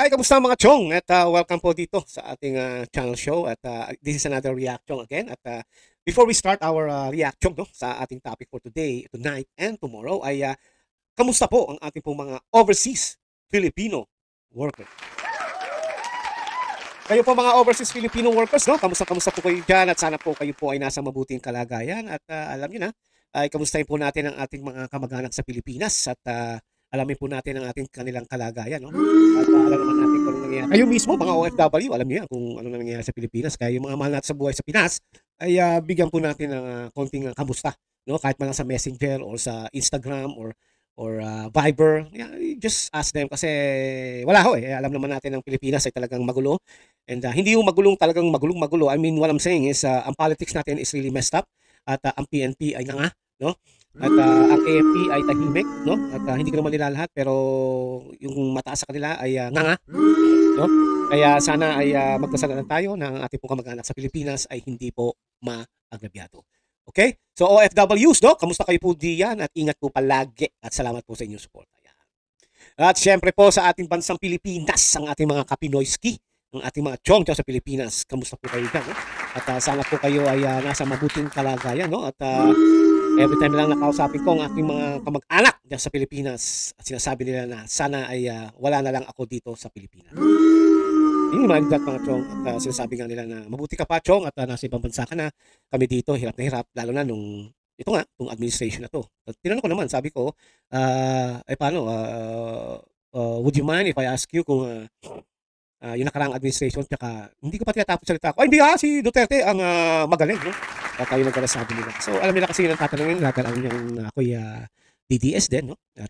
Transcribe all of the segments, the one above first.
Hi, kamusta mga chong? At welcome po dito sa ating channel show. At this is another reaction again. At before we start our reaction no, sa ating topic for today, tonight, and tomorrow, ay kamusta po ang ating pong mga overseas Filipino workers? Kayo po mga overseas Filipino workers, no? Kamusta po kayo dyan? At sana po kayo po ay nasa mabuting kalagayan. At alam niyo na, ay kamustahin po natin ang ating mga kamag-anak sa Pilipinas. At alamin po natin ang ating kanilang kalagayan, no? At alam naman natin kung ano nangyayari. Kayo mismo, mga OFW, alam niyo yan kung ano nangyayari sa Pilipinas. Kaya yung mga mahal natin sa buhay sa Pinas, ay bigyan po natin ng konting kamusta, no? Kahit man lang sa Messenger or sa Instagram or Viber. Yeah, just ask them kasi wala ho eh. Alam naman natin ang Pilipinas ay talagang magulo. And hindi yung magulong talagang magulong-magulo. I mean, what I'm saying is ang politics natin is really messed up. At ang PNP ay nga, no? At ang AFP ay tahimik, no? At hindi ko naman nilalahat pero yung mataas sa kanila ay nga, no? Kaya sana ay magdasal na lang tayo na ang ating pong kamag-anak sa Pilipinas ay hindi po maagrabyado. Okay? So OFWs, no? Kamusta kayo po diyan at ingat po palagi at salamat po sa inyong suporta. At syempre po sa ating bansang Pilipinas, ang ating mga Kapinoyski, ang ating mga chong sa Pilipinas, kamusta po kayo dyan, no? At sana po kayo ay nasa mabuting kalagayan, no? At every time lang nakausapin ko ang aking mga kamag-anak dyan sa Pilipinas at sinasabi nila na sana ay wala na lang ako dito sa Pilipinas. Hindi naman mga chong at sinasabi nga nila na mabuti ka pa chong at nasa ibang bansa ka na, kami dito hirap na hirap lalo na nung ito nga, itong administration na to. At tinanong ko naman, sabi ko, paano, would you mind if I ask you kung yung nakaraang administration, tsaka hindi ko pa tinatapos salita ko, ay hindi si Duterte ang magaling, no? At tayo nagkarasabi nila. So alam nila kasi yun ang tatanungin, alam niyang ako'y DDS din, no? At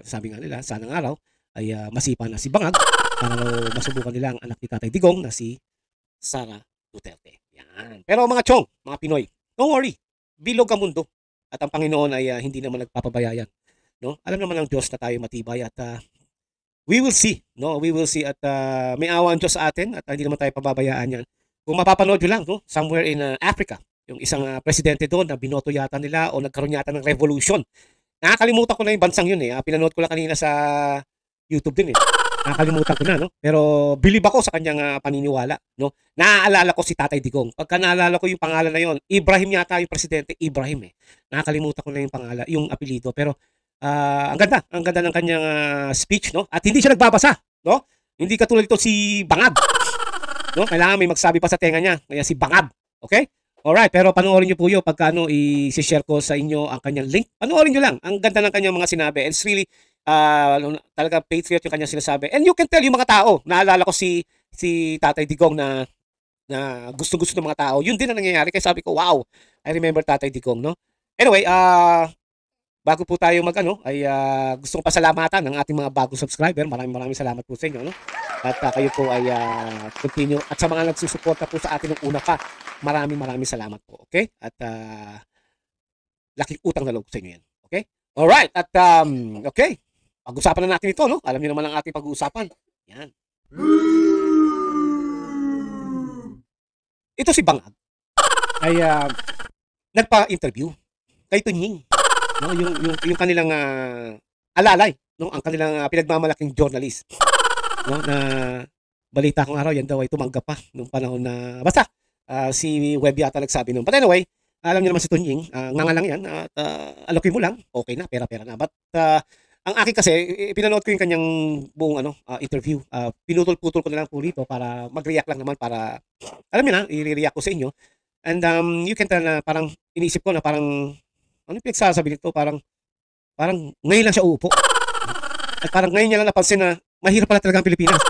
sabi nga nila, sana ng araw ay masipa na si Bangag para masubukan nila ang anak ni Tatay Digong na si Sara Duterte. Yan. Pero mga chong, mga Pinoy, don't worry, bilog ang mundo at ang Panginoon ay hindi naman nagpapabayayan, no? Alam naman ng Diyos na tayo matibay at we will see, no? We will see at may awa ang Diyos sa atin at hindi naman tayo pababayaan yan. Kung mapapanood nyo lang, no? Somewhere in Africa, yung isang presidente doon na binoto yata nila o nagkaroon yata ng revolution. Nakakalimutan ko na yung bansang yun eh. Pinanood ko lang kanina sa YouTube din eh. Nakakalimutan ko na, no? Pero believe ako sa kanyang paniniwala, no? Naaalala ko si Tatay Digong. Pagka naalala ko yung pangalan na yon, Ibrahim yata yung presidente, Ibrahim eh. Nakakalimutan ko na yung pangalan, yung apelyido. Pero ang ganda ng kanyang speech, no? At hindi siya nagbabasa, no? Hindi katulad ito si Bangab, no? Kailangan may magsabi pa sa tenga niya, kaya si Bangab, okay? Alright, pero panoorin niyo po yun pagka i-share ko sa inyo ang kanyang link. Panoorin niyo lang, ang ganda ng kanyang mga sinabi. And it's really, talaga patriot yung kanyang sinasabi. And you can tell yung mga tao, naalala ko si Tatay Digong na gusto-gusto ng mga tao. Yun din ang nangyayari. Kaya sabi ko, wow, I remember Tatay Digong, no? Anyway, bago po tayo ay gusto kong pasalamatan ng ating mga bagong subscriber. Maraming salamat po sa inyo, no? At kayo po ay continue. At sa mga nagsusuporta po sa atin ng una pa, maraming salamat po, okay? At laking utang na loob sa inyo yan, okay? Alright, at okay. Pag-usapan na natin ito, no? Alam niyo naman ang ating pag-uusapan. Yan. Ito si Bangag ay nagpa-interview kay Tunying, no? Yung kanilang alalay, no? Ang kanilang pinagmamalaking journalist, no? Na balita kong araw yan daw ay tumanggap pa nung panahon na basta si Web yata nagsabi nun. But anyway, alam niyo naman si Tunying, nga lang yan at alokin mo lang, okay na, pera-pera na. But ang akin kasi, pinanood ko yung kanyang buong interview. Pinutol-putol ko na lang po rito para mag-react lang naman para, alam niyo na, i-react ko sa inyo. And you can tell na parang iniisip ko na parang, ano yung pinagsasabi nito? Parang ngayon lang siya uupo. At parang ngayon niya lang napansin na mahirap pala talaga ang Pilipinas.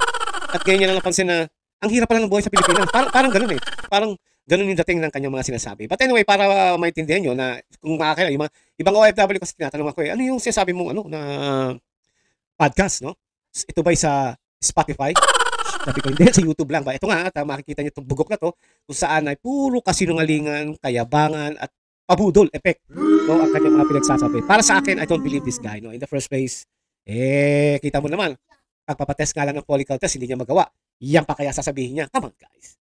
At ngayon niya lang napansin na ang hirap pala ng buhay sa Pilipinas. Parang ganun eh. Parang ganun yung dating ng kanyang mga sinasabi. But anyway, para maintindihan nyo na kung makakailan, yung mga ibang OFW kasi tinatanong ako ano yung sinasabi mong na podcast, no? Ito ba sa Spotify? Sabi ko, hindi, sa YouTube lang ba? Ito nga, makikita nyo itong bugok na to kung saan ay puro kasinungalingan, kayabangan, at pabudol, effect, no? Ang kanyang mga pinagsasabi. Para sa akin, I don't believe this guy, no? In the first place, kita mo naman, pagpapatest nga lang ng follicle test, hindi niya magawa. Yan pa kaya sasabihin niya, come on guys,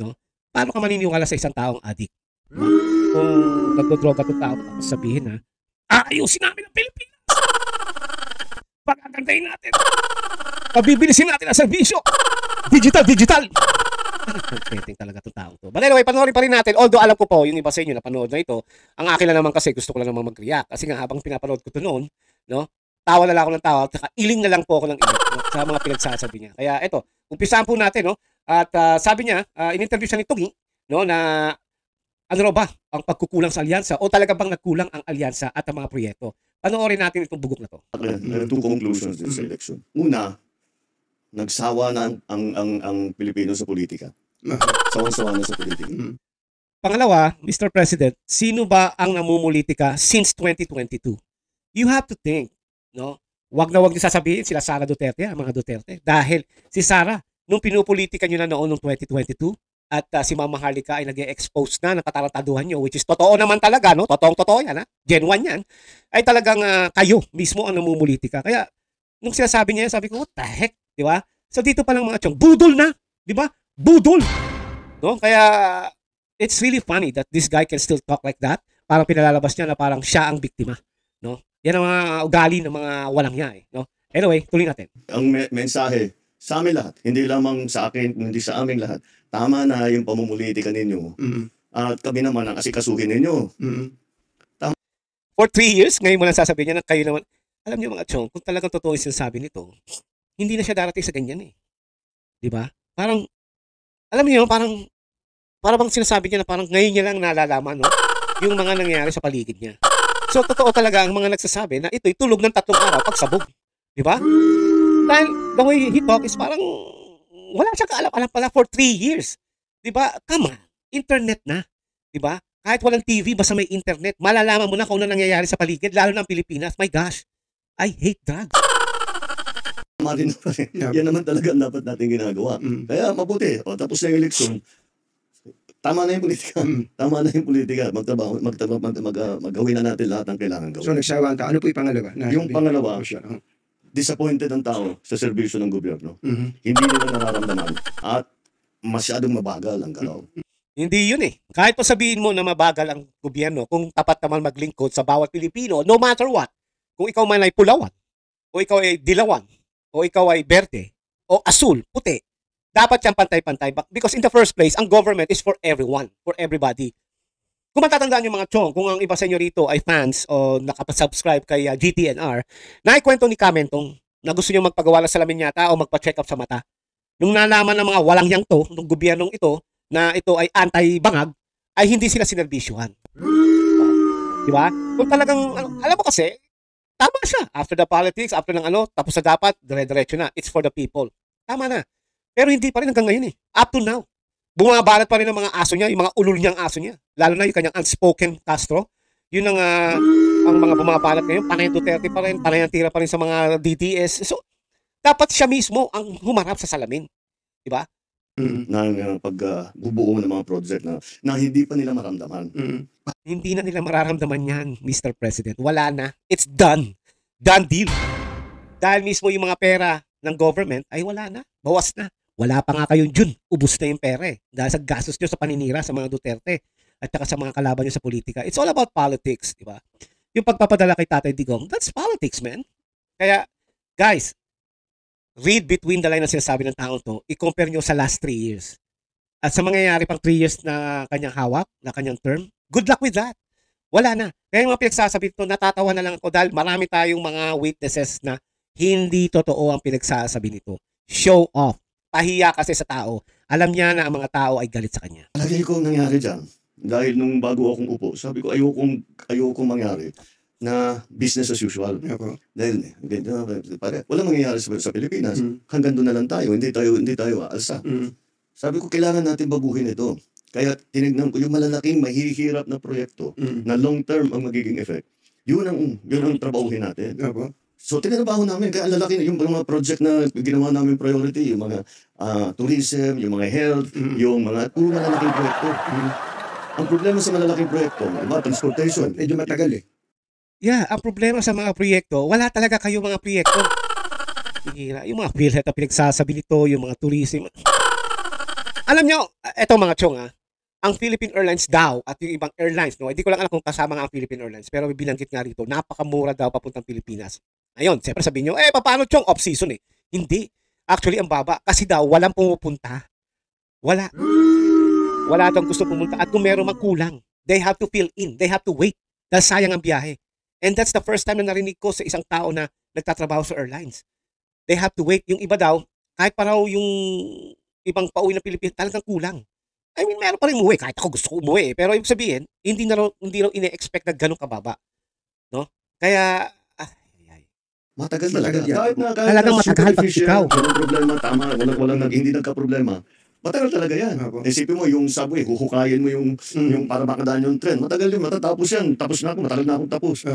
no? Paano ka maniniwala sa isang taong addict? No? Kung nagdodroga itong tao, tapos sabihin na, ayusin namin ang Pilipinas! Pagagandahin natin! Pabibilisin natin ang serbisyo. Digital, digital. Contenting talaga itong tao to. But anyway, panoorin pa rin natin. Although alam ko po, yung iba sa inyo napanood na ito, ang akin lang naman kasi gusto ko lang naman mag-react. Kasi nga habang pinapanood ko ito noon, no, tawa na lang ako ng tawa, at iling na lang po ako ng iling, no, sa mga pinagsasabi niya. Kaya ito, umpisahan po natin, no? At sabi niya, in-interview siya ni Tugi, no, na ano raw ba ang pagkukulang sa alyansa o talaga bang nagkulang ang alyansa at ang mga proyekto. Panoorin natin itong bugok na to. Two conclusions din sa election. Una, nagsawa na ang Pilipino sa politika. Sawang-sawa na sa politika. Pangalawa, Mr. President, sino ba ang namumulitika since 2022? You have to think, no? Wag na wag niyo sasabihin sila Sara Duterte, ang mga Duterte. Dahil si Sara, nung pinupolitika niyo na noon noong 2022, at si Mama Harlika ay nag-expose na ng katarantaduhan nyo, which is totoo naman talaga, no? Totoong-totoo yan, ha? Gen 1 yan. Ay talagang kayo mismo ang namumulitika. Kaya, nung sinasabi niya, sabi ko, what the heck? Di ba? So dito pa lang mga chong, budol na! Di ba? Budol! No? Kaya, it's really funny that this guy can still talk like that. Parang pinalalabas niya na parang siya ang biktima. No? Yan ang mga ugali ng mga walang niya. No? Anyway, tuloy natin. Ang mensahe sa amin lahat, hindi lamang sa akin, hindi sa aming lahat. Tama na yung pamumulitika ninyo. At kami naman ang asikasuhin ninyo. For 3 years, ngayon mo lang sasabihin niya na kayo naman. Alam niyo mga chong, kung talagang totoo yung sinasabi nito, hindi na siya darating sa ganyan eh. Di ba? Parang, alam niyo, parang bang sinasabi niya na parang ngayon niya lang nalalaman, no? Yung mga nangyayari sa paligid niya. So, totoo talaga ang mga nagsasabi na ito'y tulog ng 3 araw pagsabog. Di ba? Dahil the way he talk is parang wala siyang kaalam-alam pala for 3 years. Di ba? Come on. Internet na. Di ba? Kahit walang TV, basta may internet, malalaman mo na kung ano nangyayari sa paligid, lalo ng Pilipinas. My gosh, I hate drugs. Tama rin pa rin. Yan naman talaga ang dapat natin ginagawa. Kaya mabuti. O, tapos na yung eleksyon. Tama na yung politika. Tama na yung politika. Magawin na natin lahat ng kailangan gawin. So nagsawaan ka. Ano po yung pangalawa? Yung pangalawa, disappointed ang tao sa serbisyo ng gobyerno. Hindi nila nararamdaman at masyadong mabagal ang galaw. Hindi yun eh. Kahit pa sabihin mo na mabagal ang gobyerno, kung tapat naman maglingkod sa bawat Pilipino, no matter what, kung ikaw man ay pulawan, o ikaw ay dilawan, o ikaw ay berde, o asul, puti, dapat siyang pantay-pantay. Because in the first place, ang government is for everyone, for everybody. Kung matatandaan yung mga chong, kung ang iba sa inyo rito ay fans o nakapasubscribe kay GTNR, naikwento ni Kamentong na gusto niyo magpagawa ng salamin yata o magpa-check up sa mata. Nung nalaman ng mga walang yang to, ng gobyernong ito, na ito ay anti-bangag, ay hindi sila sinerbisyuhan. Di ba? Kung talagang, alam mo kasi, tama siya. After the politics, after ng tapos na dapat, dire-diretso na. It's for the people. Tama na. Pero hindi pa rin hanggang ngayon eh. Up to now. Bumabalat pa rin ang mga aso niya, yung mga ulul niyang aso niya. Lalo na yung kanyang unspoken Castro. Yun ang mga bumabalat ngayon. Panay Duterte pa rin, panay ang tira pa rin sa mga DDS. So, dapat siya mismo ang humarap sa salamin. Di ba? Ng pagbubuo ng mga project na hindi pa nila maramdaman. Hindi na nila mararamdaman yan, Mr. President. Wala na. It's done. Done deal. Dahil mismo yung mga pera ng government ay wala na. Bawas na. Wala pa nga kayong June. Ubus na yung pera eh. Dahil sa gastos nyo sa paninira sa mga Duterte at saka sa mga kalaban nyo sa politika. It's all about politics, di ba? Yung pagpapadala kay Tatay Digong, that's politics, man. Kaya, guys, read between the line na sinasabi ng taong to, i-compare nyo sa last 3 years. At sa mangyayari pang 3 years na kanyang hawak, na kanyang term, good luck with that. Wala na. Kaya yung mga pinagsasabi ito, natatawa na lang ako dahil marami tayong mga witnesses na hindi totoo ang pinagsasabi nito. Show off. Pahiya kasi sa tao. Alam niya na ang mga tao ay galit sa kanya. Lagi ko nangyari dyan. Dahil nung bago akong upo, sabi ko ayokong mangyari na business as usual. Dahil walang mangyayari sa Pilipinas. Hanggang doon na lang tayo. Hindi tayo aalsa. Sabi ko kailangan natin baguhin ito. Kaya tinignan ko yung malalaking mahihirap na proyekto na long term ang magiging effect. Yun ang trabahuhin natin. So tinrabaho namin, kaya ang lalaki yung mga project na ginawa namin priority, yung mga tourism, yung mga health, yung mga puro malalaking proyekto. Ang problema sa malalaking proyekto, diba, transportation. Medyo matagal eh. Yeah, ang problema sa mga proyekto, wala talaga kayo mga proyekto. Yung mga PhilHealth na pinagsasabi nito, yung mga tourism. Alam nyo, eto mga chong ang Philippine Airlines daw at yung ibang airlines, no, hindi ko lang alam kung kasama nga ang Philippine Airlines, pero may binanggit nga rito, napakamura daw papuntang Pilipinas. Ayun, siyempre sabihin nyo, paano chong off-season eh? Hindi. Actually, ang baba. Kasi daw, walang pumupunta. Wala. Wala daw gusto pumunta. At kung meron magkulang, they have to fill in. They have to wait. Dahil sayang ang biyahe. And that's the first time na narinig ko sa isang tao na nagtatrabaho sa airlines. They have to wait. Yung iba daw, kahit pa raw yung ibang pauwi ng Pilipinas, talagang kulang. I mean, meron pa rin umuwi. Kahit ako gusto ko umuwi. Pero ibig sabihin, hindi raw ine-expect na ganun kababa. No? Kaya, Matagal Matagal talaga. yan. Kahit Talagang na matagal super pag efficient, ikaw. walang problema, tama, hindi nagka-problema. Matagal talaga yan. Opo. Isipin mo, yung subway, huhukayin mo yung para makadaan yung tren. Matagal yun, matatapos yan. Tapos na ako, matagal na akong tapos.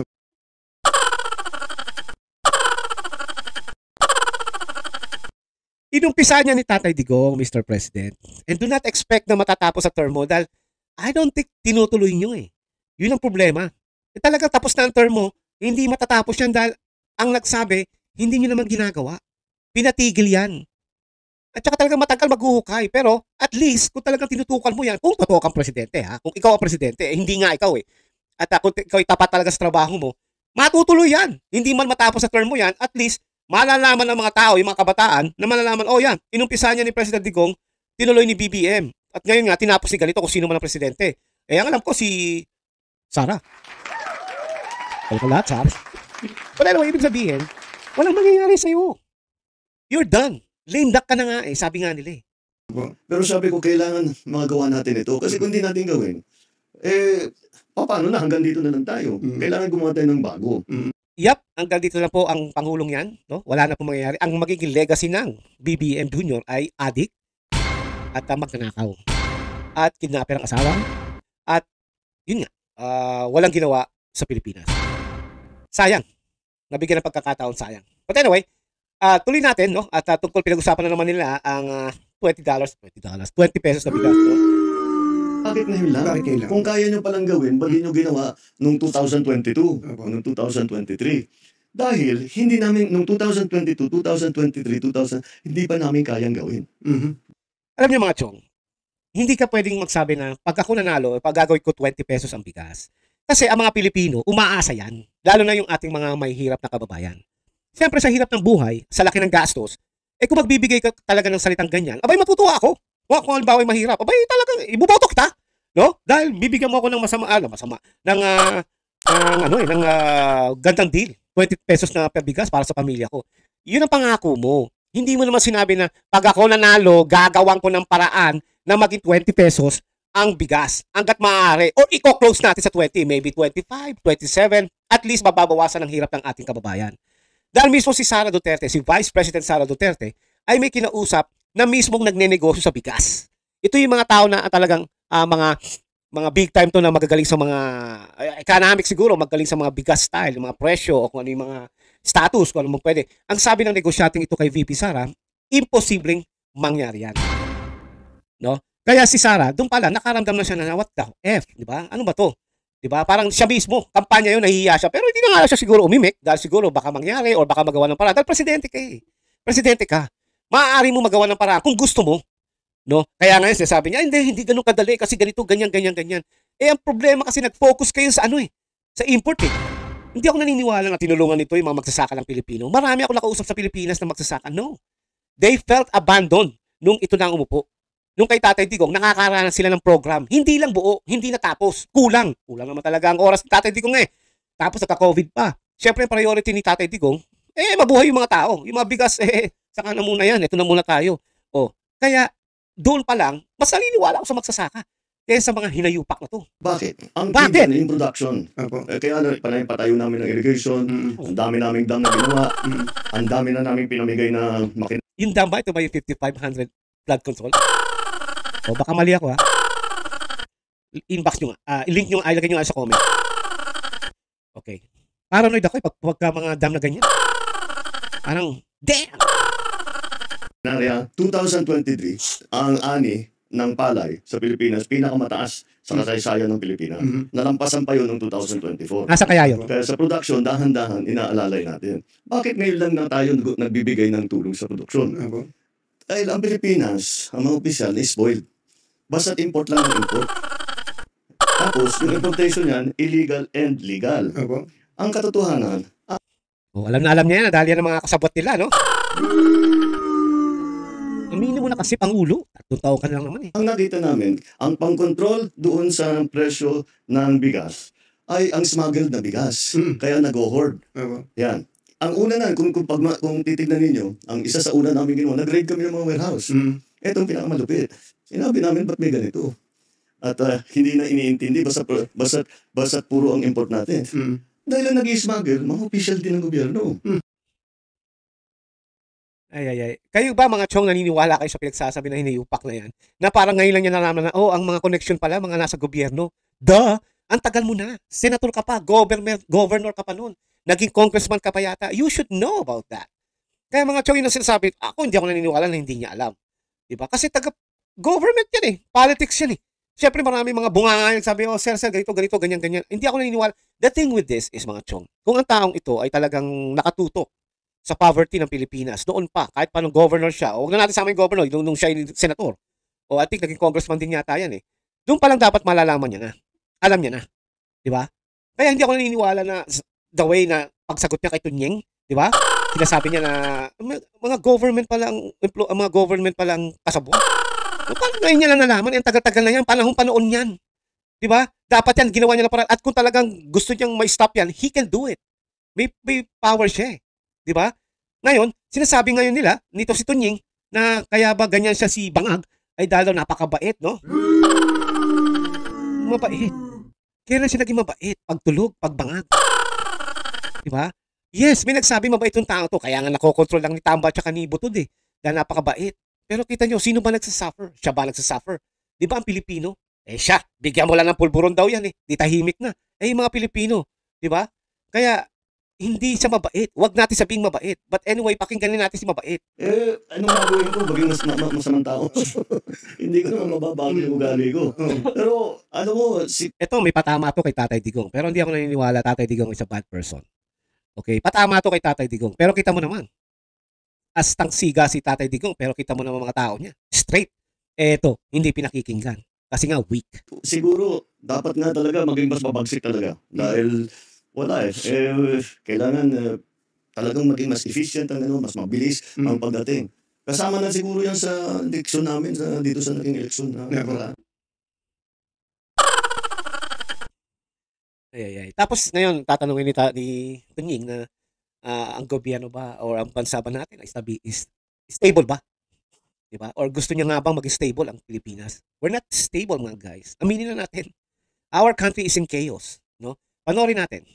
inumpisa niya ni Tatay Digong, Mr. President. And do not expect na matatapos sa term mo dahil I don't think tinutuloy niyo eh. Yun ang problema. Talagang tapos na ang term mo, hindi matatapos yan dahil ang nagsabi, hindi niyo naman ginagawa. Pinatigil yan. At saka talagang matagal maghuhukay. Pero at least, kung talagang tinutukan mo yan, kung totoo kang presidente ha, kung ikaw ang presidente, hindi nga ikaw eh. At kung ikaw ay tapat talaga sa trabaho mo, matutuloy yan. Hindi man matapos sa term mo yan, at least, malalaman ng mga tao, yung mga kabataan, na malalaman, oh yan, inumpisa niya ni President Digong, tinuloy ni BBM. At ngayon nga, tinapos ni ganito kung sino man ang presidente. Eh, ang alam ko si Sara. Alam ko lahat, Sara. But anyway, ibig sabihin, walang mangyayari sa'yo. You're done. Lame duck ka na nga eh, sabi nga nila eh. Pero sabi ko, kailangan magawa natin ito. Kasi kung hindi natin gawin, paano na? Hanggang dito na lang tayo. Kailangan gumawa tayo ng bago. Yep, hanggang dito na po ang Pangulong yan. No? Wala na po mangyayari. Ang magiging legacy ng BBM Jr. ay adik at magnanakaw. At kidnapper ang asawa. At yun nga, walang ginawa sa Pilipinas. Sayang. Nabigyan ng pagkakataon, sayang. But anyway, tuloy natin, no? At tungkol pinag-usapan na naman nila ang $20 pesos na bigas, no? Bakit ngayon lang? Bakit ngayon lang? Kung kaya nyo palang gawin, ba't di nyo ginawa nung 2022 o nung 2023? Dahil hindi namin, nung 2022, 2023, hindi pa namin kayang gawin. Alam niyo mga chong, hindi ka pwedeng magsabi na pag ako nanalo, pag gagawin ko 20 pesos ang bigas. Kasi ang mga Pilipino, umaasa yan. Lalo na yung ating mga may hirap na kababayan. Siyempre sa hirap ng buhay, sa laki ng gastos, kung magbibigay ka talaga ng salitang ganyan, abay matutuwa ako. Kung halimbawa ay mahirap, abay talaga, ibuboto kita. No? Dahil bibigyan mo ako ng ng gandang deal. 20 pesos na per bigas para sa pamilya ko. Yun ang pangako mo. Hindi mo naman sinabi na pag ako nanalo, gagawin ko ng paraan na maging 20 pesos ang bigas hanggat maaari. Or i-close natin sa 20, maybe 25, 27, at least mababawasan ang hirap ng ating kababayan. Dahil mismo si Sara Duterte, si Vice President Sara Duterte, ay may kinausap na mismong nagnenegosyo sa bigas. Ito yung mga tao na talagang mga big time to na magagaling sa mga economic siguro, magaling sa mga bigas style, mga presyo o kung ano yung mga status, kung ano mo pwede. Ang sabi ng negosyating ito kay VP Sara, imposibleng mangyari yan. No? Kaya si Sara, doon pala, nakaramdam na siya na what the F, di ba? Ano ba to? Di ba? Parang siya mismo, kampanya yun, nahihiya siya. Pero hindi na nga siya siguro umimik dahil siguro baka mangyari or baka magawa ng paraan. Dahil presidente ka eh. Presidente ka. Maaari mo magawa ng paraan kung gusto mo. No? Kaya ngayon sinasabi niya, hindi ganun kadali kasi ganito, ganyan. Eh ang problema kasi nag-focus kayo sa sa import eh. Hindi ako naniniwala na tinulungan nito yung mga magsasaka ng Pilipino. Marami ako nakausap sa Pilipinas na magsasaka. No. They felt abandoned nung ito na umupo. Nung kay Tatay Digong, nakakaranas sila ng program. Hindi lang buo, hindi natapos. Kulang naman talaga ang oras ni Tatay Digong eh. Tapos nagka-COVID pa. Siyempre, priority ni Tatay Digong, mabuhay yung mga tao. Yung mga bigas, saka na muna yan. Ito na muna tayo. Kaya, doon pa lang, mas naniniwala ako sa magsasaka. Kaya sa mga hinayupak na to. Bakit? Ang Bakit? in production. Kaya patayo namin ng irrigation, ang dami naming dam na ginawa, ang dami na namin pinamigay na makina. Yung dam ba? Ito ba yung 5,500 flood control? O baka mali ako ha. Inbox nyo nga. I-link nyo nga. Ilagay nyo nga sa comment. Okay. Paranoid ako pagka mga dam na ganyan. Parang, damn! 2023, ang ani ng palay sa Pilipinas, pinakamataas sa kasaysayan ng Pilipinas. Nalampasan pa yun noong 2024. Nasa kaya yun? Kaya sa production, dahan-dahan, inaalalay natin. Bakit ngayon lang na tayo nagbibigay ng tulong sa produksyon? Dahil ang Pilipinas, ang mga opisyal, is spoiled. Basta't import lang ang import. Tapos, yung importation yan, illegal and legal. Ang katotohanan, Alam na niya yan. Dahil yan ang mga kasabot nila, no? mo na kasi Pangulo. 3 taon ka na lang naman eh. Ang nakita namin, ang pang-control doon sa presyo ng bigas ay ang smuggled na bigas. Kaya nag-hoard. Yan. Ang una na, kung titignan ninyo, ang isa sa una namin ginawa, nag-raid kami ng mga warehouse. Ito ang pinakamalupit. Sinabi namin, ba't may ganito? At hindi na iniintindi, basta puro ang import natin. Dahil lang nag-i-smuggle, mga official din ng gobyerno. Ay. Kayo ba mga chong naniniwala kayo sa pinagsasabi na hinayupak na yan? Na parang ngayon lang niya nalaman na, ang mga connection pala, mga nasa gobyerno. Duh! Ang tagal mo na. Senator ka pa, governor ka pa noon. Naging congressman ka pa yata. You should know about that. Kaya mga chong yung sinasabi, ako hindi ako naniniwala na hindi niya alam. Diba? Kasi taga-government yan eh. Politics yan eh. Siyempre marami mga bunganga yung sabi, sir, ganito, ganyan. Hindi ako naniniwala. The thing with this is mga chong, kung ang taong ito ay talagang nakatutok sa poverty ng Pilipinas, noon pa, kahit pa nung governor siya, o huwag na natin sama yung governor, nung siya yung senator, o I think naging congressman din yata yan eh, doon pa lang dapat malalaman niya na. Alam niya na. Di ba? Kaya hindi ako naniniwala na the way na pagsagot niya kay Tunying, di ba? Sinasabi niya na mga government pa lang kasabot. So, paano ngayon niya lang nalaman? Ang tagal-tagal na yan, panahon yan. Di ba? Dapat yan, ginawa niya na para, at kung talagang gusto niyang may stop yan, he can do it. May power siya eh. Di ba? Ngayon, sinasabi ngayon nila, nito si Tunying, na kaya ba ganyan siya si Bangag, ay dahil napakabait, no? Mabait. Kailan siya naging mabait? Pagtulog, pagbangag. Di ba? Yes, may nagsabi mabait yung tao to, kaya nga nakokontrol lang ni Tamba at ni Butod eh, dahil napakabait. Pero kita nyo, sino ba nagsasuffer? Siya ba nagsasuffer? Di ba ang Pilipino? Siya, bigyan mo lang ng pulburon daw yan eh, di tahimik na. Yung mga Pilipino, di ba? Kaya, hindi siya mabait. Huwag natin sabing mabait. But anyway, pakinggan natin si mabait. Anong gagawin ko? Maging masamang tao. Hindi ko naman mababago yung ugali ko. Pero, Ito, may patama to kay Tatay Digong. Pero hindi ako naniniwala Tatay Digong is a bad person. Okay? Patama to kay Tatay Digong. Pero kita mo naman, astang siga si Tatay Digong, pero kita mo naman mga tao niya. Straight. Eto, hindi pinakikinggan. Kasi nga, weak. Siguro, dapat nga talaga maging mas mabagsik talaga. Dahil, wala kailangan talagang maging mas efficient ang mas mabilis ang pagdating. Kasama na siguro yan sa eleksyon namin dito sa naging eleksyon na Tapos ngayon tatanungin ni Tunying na ang gobyerno ba or ang bansa ba natin ay stable ba? 'Di ba? Or gusto niya nga bang maging stable ang Pilipinas? We're not stable mga guys. Aminin na natin. Our country is in chaos, no? Panoorin natin.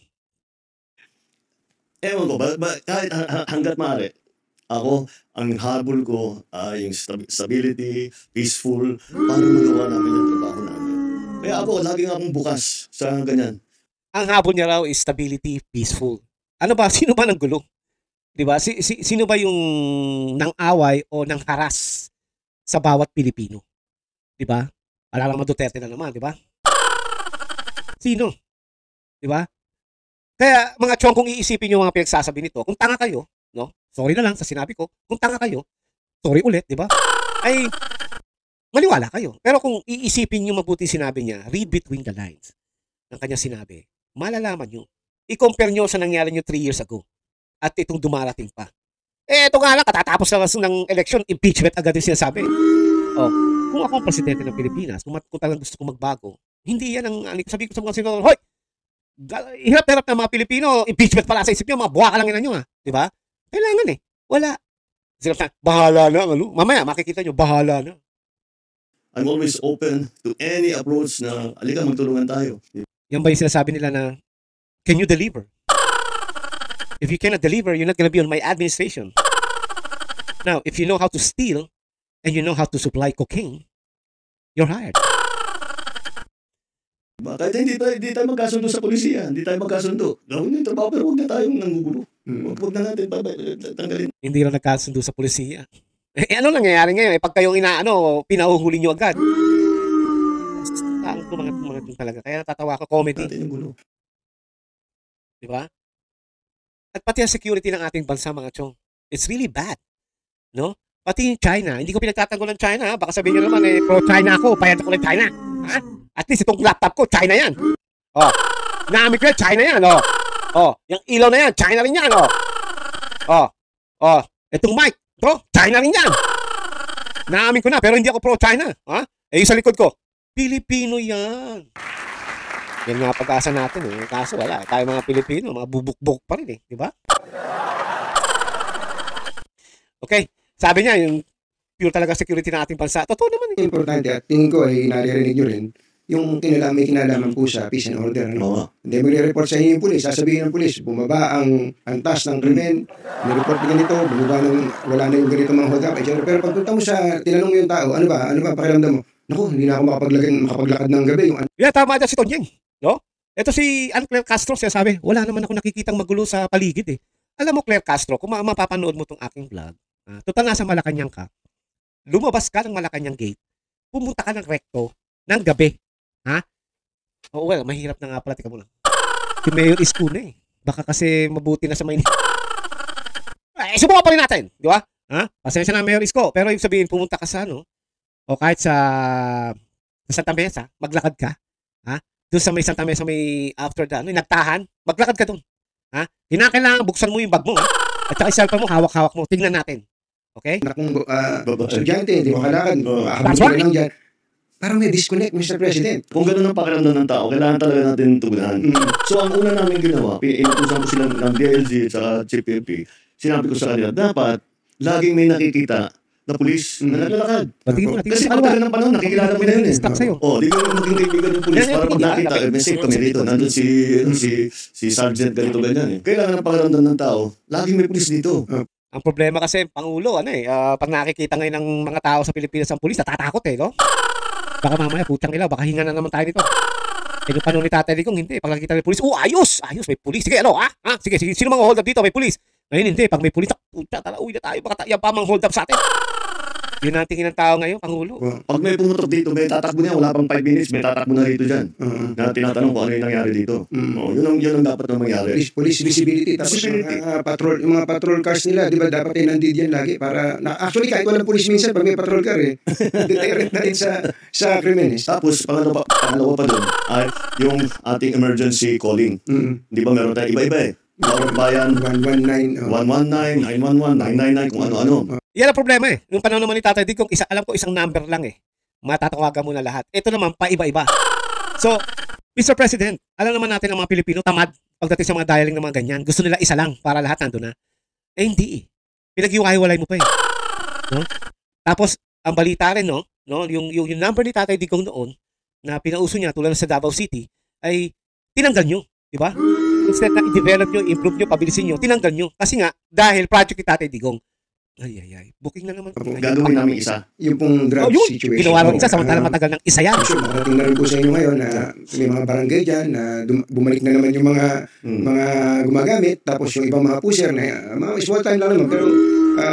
Ewan ko, kahit hanggat maaari, ako, ang habol ko ay yung stability, peaceful, para magawa namin yung trabaho namin. Kaya ako, laging akong bukas sa ganyan. Ang habol niya raw is stability, peaceful. Ano ba? Sino ba ng gulo? Diba? Sino ba yung nang-away o nang-haras sa bawat Pilipino? Diba? Alala mo Duterte na naman, diba? Sino? Diba? Kaya mga chong, kung iisipin nyo mga pinagsasabi nito, kung tanga kayo, no? Sorry na lang sa sinabi ko, kung tanga kayo, sorry ulit, diba? Ay, maniwala kayo. Pero kung iisipin nyo mabuti sinabi niya, read between the lines ng kanya sinabi, malalaman nyo. I-compare nyo sa nangyari nyo 3 years ago at itong dumarating pa. Ito nga lang, katatapos lang ng election, impeachment agad yung sinasabi. Kung ako ang presidente ng Pilipinas, kung talagang gusto ko magbago, hindi yan ang sabi ko sa mga senador, hoy! Hirap-hirap na mga Pilipino, impeachment pala sa isip nyo, mga buha ka lang ina nyo, di ba? Kailangan wala. Bahala na, mamaya makikita nyo, bahala na. I'm always open to any approach na, alika, magtulungan tayo. Yan ba yung sinasabi nila na, can you deliver? If you cannot deliver, you're not gonna be on my administration. Now, if you know how to steal, and you know how to supply cocaine, you're hired. Kahit hindi tayo magkasundo sa polisiya, hindi tayo magkasundo. Gawin yung trabaho, pero huwag na tayong nangugulo. Huwag na natin tanggalin. Hindi rin nagkasundo sa polisiya. Ano nangyayari ngayon? Pag kayong pinahuhuli nyo agad. Ang mga talaga. Kaya natatawa ko, comedy. Natin yung gulo. Diba? At pati ang security ng ating bansa, mga chong, it's really bad. No? Pati yung China, hindi ko pinagtatanggol ng China. Baka sabihin nyo naman, pro-China ako, payat ako ng China. Ha? At least itong laptop ko, China yan. Naamit ko yan, China yan. Yung ilaw na yan, China rin yan. Itong mic, China rin yan. Naamin ko na, pero hindi ako pro-China. Ha? Eh, yung sa likod ko, Pilipino yan. Yan nga pag-asa natin eh. Kaso wala. Tayo mga Pilipino, mga bubuk-buk pa rin eh. Di ba? Okay. Sabi niya, yung pure talaga security ng ating bansa. Totoo naman eh. Importante at tingin ko ay naririnig nyo rin yung may kinalaman po sa peace and order. Ano? Oo. Hindi magre-report sa inyo yung pulis, sasabihin ng pulis, bumaba ang antas ng krimen, nireport na ganito, bumaba wala na yung ganito mga hold up, etc. Pero pagpunta mo sa, tinanong mo yung tao, ano ba pakiramdam mo? Naku, hindi na ako makapaglakad ng gabi. Yung Yeah, tama dyan si Tonyeng. No? Ito si Claire Castro, siya sabi, wala naman ako nakikitang magulo sa paligid eh. Alam mo, Claire Castro, kung mapapanood mo tong aking vlog, total nasa Malacanang ka, lumabas ka ng Malacanang gate, pumunta ka ng recto ng gabi. Ha? Oo, well, mahirap na nga pala. Tika muna. Si Mayor Isko na eh. Baka kasi mabuti na sa Maynila. Subukan pa rin natin. Di ba? Ha? Pasensya na Mayor Isko. Pero yung sabihin, pumunta ka sa ano, o kahit sa Santa Mesa, maglakad ka. Ha? Doon sa may Santa Mesa, may after the, nagtahan, maglakad ka doon. Ha? Kinakailangan, buksan mo yung bag mo. Ha? At saka yung cellphone mo, hawak-hawak mo. Tingnan natin. Okay? kung estudyante, hindi makalakad, That's makakabuti right. lang dyan. Parang may disconnect, Mr. President. Kung gano'n ang pakiramdam ng tao, kailangan talaga natin tugunan. So, ang una namin ginawa, inutusan ko sila ng DLG at saka GPFP, sinabi ko sa kanila, dapat laging may nakikita na pulis na naglalakad. Patingin mo, Kasi matagal ng panahon, nakikilala mo na yun eh. Stuck sa'yo. Di ko maging kaibigan yung pulis Yan, para pag yan, nakita, yan. may safe kami rito. Nandun si Sergeant ganito ganyan eh. Kailangan ng pakiramdam ng tao, laging may pulis dito. Ang problema kasi, Pangulo, pag nakikita ngayon ng mga tao sa Pilipinas ang pulis, natatakot eh, no? Baka mamaya, putang ilaw, baka hinga na naman tayo nito. Eh, yung panahon ni Tatay Digong, hindi. Pag nakikita may pulis, ayos, may pulis. Sige, ano, ha? Sige, sino mga hold up dito, may pulis. Ngayon, hindi. Pag may pulis, puta, uwi na tayo, baka yan pa mang hold up sa atin. Yun ang tingin ng tao ngayon, Pangulo. Pag may pumutok dito, may tatakbo niya, wala pang 5 minutes, may tatakbo na rito dyan. Na tinatanong kung ano yung nangyari dito. Yun ang dapat na mangyari. Police visibility. Tapos Visibility. yung mga patrol cars nila, di ba, dapat ay nandito yan lagi para, actually, kahit walang police minsan, pag may patrol car eh, deterrent na rin sa krimen eh. Tapos, pangalawa pa doon, ay yung ating emergency calling. Di ba meron tayong iba-iba eh. Bawat bayan, 119. 119, 911, 999, kung ano-ano. Yan ang problema eh. Nung panahon naman ni Tatay Digong, alam ko isang number lang eh. Matatawagan mo na lahat. Ito naman, paiba-iba. So, Mr. President, alam naman natin ang mga Pilipino, tamad pagdating sa mga dialing ng mga ganyan. Gusto nila isa lang para lahat nandun na. Eh, hindi eh. Pinag-iwalay mo pa eh. No? Tapos, ang balita rin, no? Yung number ni Tatay Digong noon, na pinauso niya tulad sa Davao City, ay tinanggal nyo. Di ba? Instead na i-develop nyo, improve nyo, pabilisin nyo, tinanggal nyo. Kasi nga, dahil project ni Tatay Digong, booking na naman. Gagawin namin isa. Yung pong drug Yun, situation. ginawa rin isa, samantalang matagal ng isa yan. Sure, makarating na rin po sa inyo ngayon na may mga barangay dyan na bumalik na naman yung mga gumagamit, tapos yung ibang mga pusher na mga small time lang naman, pero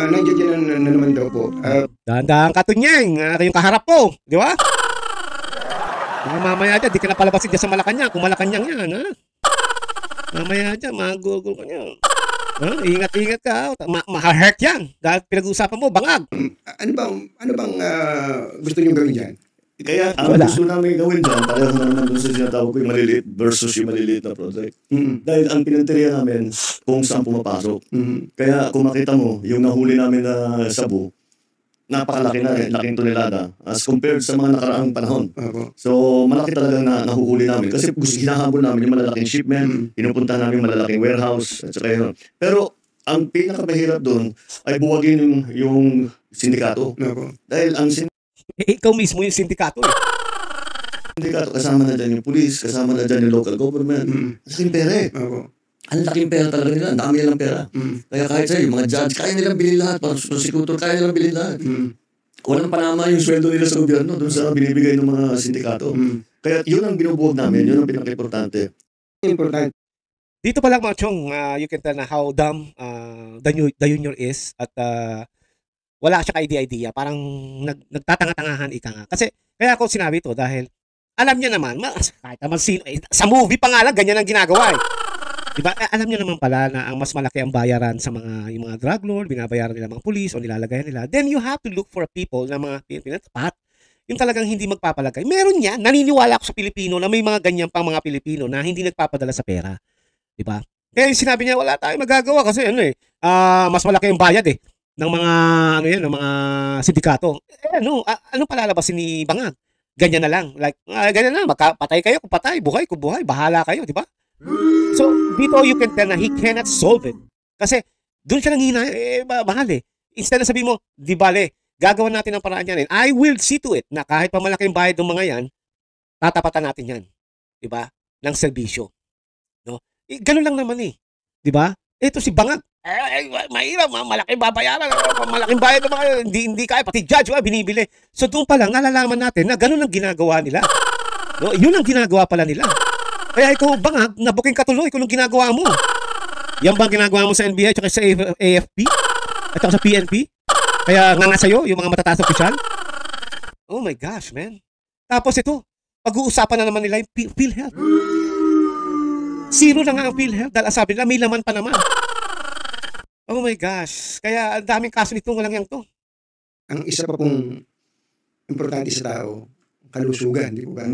nandiyan dyan na naman daw po. Dahan-dahan ka, Tunyeng. Yung kaharap ko. Di ba? Mamaya dyan, di ka na palabasin dyan sa Malacanang. Kung Malacanang yan, ha? Mamaya dyan, magugol ka niya. Ingat-ingat ka. Ma-hurt yan. Dahil pinag-uusapan mo, bangag. Ano bang gusto nyo gawin dyan? Kaya ang gusto namin gawin dyan, pareho na naman doon sa sinatawag ko yung maliliit versus yung maliliit na project. Dahil ang pinanteriya namin kung saan pumapasok. Kaya kung makita mo, yung nahuli namin na Sabu, napakalaki na, laking tonelada as compared sa mga nakaraang panahon. So, malaki talaga na nahuhuli namin. Kasi hinahabol namin yung malalaking shipment, pinupunta namin yung malalaking warehouse, at saka yun. Pero, ang pinakamahirap doon ay buwagin yung sindikato. Dahil ang Ikaw mismo yung sindikato eh. sindikato, kasama na dyan yung police, kasama na dyan yung local government. Ang laking pera eh. Ang laking pera talaga nila, ang dami nilang pera. Kaya kahit sa'yo, yung mga judge, kaya nilang bilhin lahat, parang prosecutor, kaya nilang bilhin lahat. Walang panama yung sweldo nila sa gobyerno doon sa binibigay ng mga sindikato. Kaya yun ang binubuwag namin, yun ang pinaka-importante. Important. Dito pa lang mga chong, you can tell na how dumb the junior is at wala siya idea. Parang nagtatanga-tangahan ika nga. Kasi, kaya ako sinabi ito dahil alam niya naman, kahit naman sino, sa movie pa nga lang, ganyan ang ginagawa eh. Diba? Alam niya naman pala na ang mas malaki ang bayaran sa yung mga drug lord, binabayaran nila mga pulis o nilalagayan nila. Then you have to look for people na mga pinatapat. Yung talagang hindi magpapalagay. Meron yan. Naniniwala ako sa Pilipino na may mga ganyan pang mga Pilipino na hindi nagpapadala sa pera. Diba? Kaya yung sinabi niya, wala tayong magagawa kasi mas malaki ang bayad eh. ng mga ano yan, ng mga sindikato. Ano palalabasin ni Bangag? Ganyan na lang. Like, ganyan na, patay kayo kung patay, buhay kung buhay, bahala kayo, di ba? So, dito you can tell na he cannot solve it. Kasi, doon siya nanghina, mahal eh. Instead na sabihin mo, di bale, gagawin natin ang paraan yan. And I will see to it na kahit pa malaking bayad ng mga yan, tatapatan natin yan. Di ba? Ng serbisyo. No? Ganun lang naman eh. Di ba? Ito si Bangag. Mahirap, malaking babayaran, malaking bayad ng mga hindi kaya, pati judge, binibili. So doon pa lang, nalalaman natin na ganun ang ginagawa nila. No? Yun ang ginagawa pala nila. Kaya ikaw, Bangag, nabuking katuloy kung anong ginagawa mo. Yan ba ang ginagawa mo sa NBI at sa AFP? At sa PNP? Kaya nga sa'yo, yung mga matataas na opisyal? Oh my gosh, man. Tapos ito, pag-uusapan na naman nila yung PhilHealth. Zero na nga ang PhilHealth dahil sabi nila may laman pa naman. Oh my gosh. Kaya ang daming kaso nito, walang yang to. Ang isa pa pong importante sa tao, kalusugan, di po ba?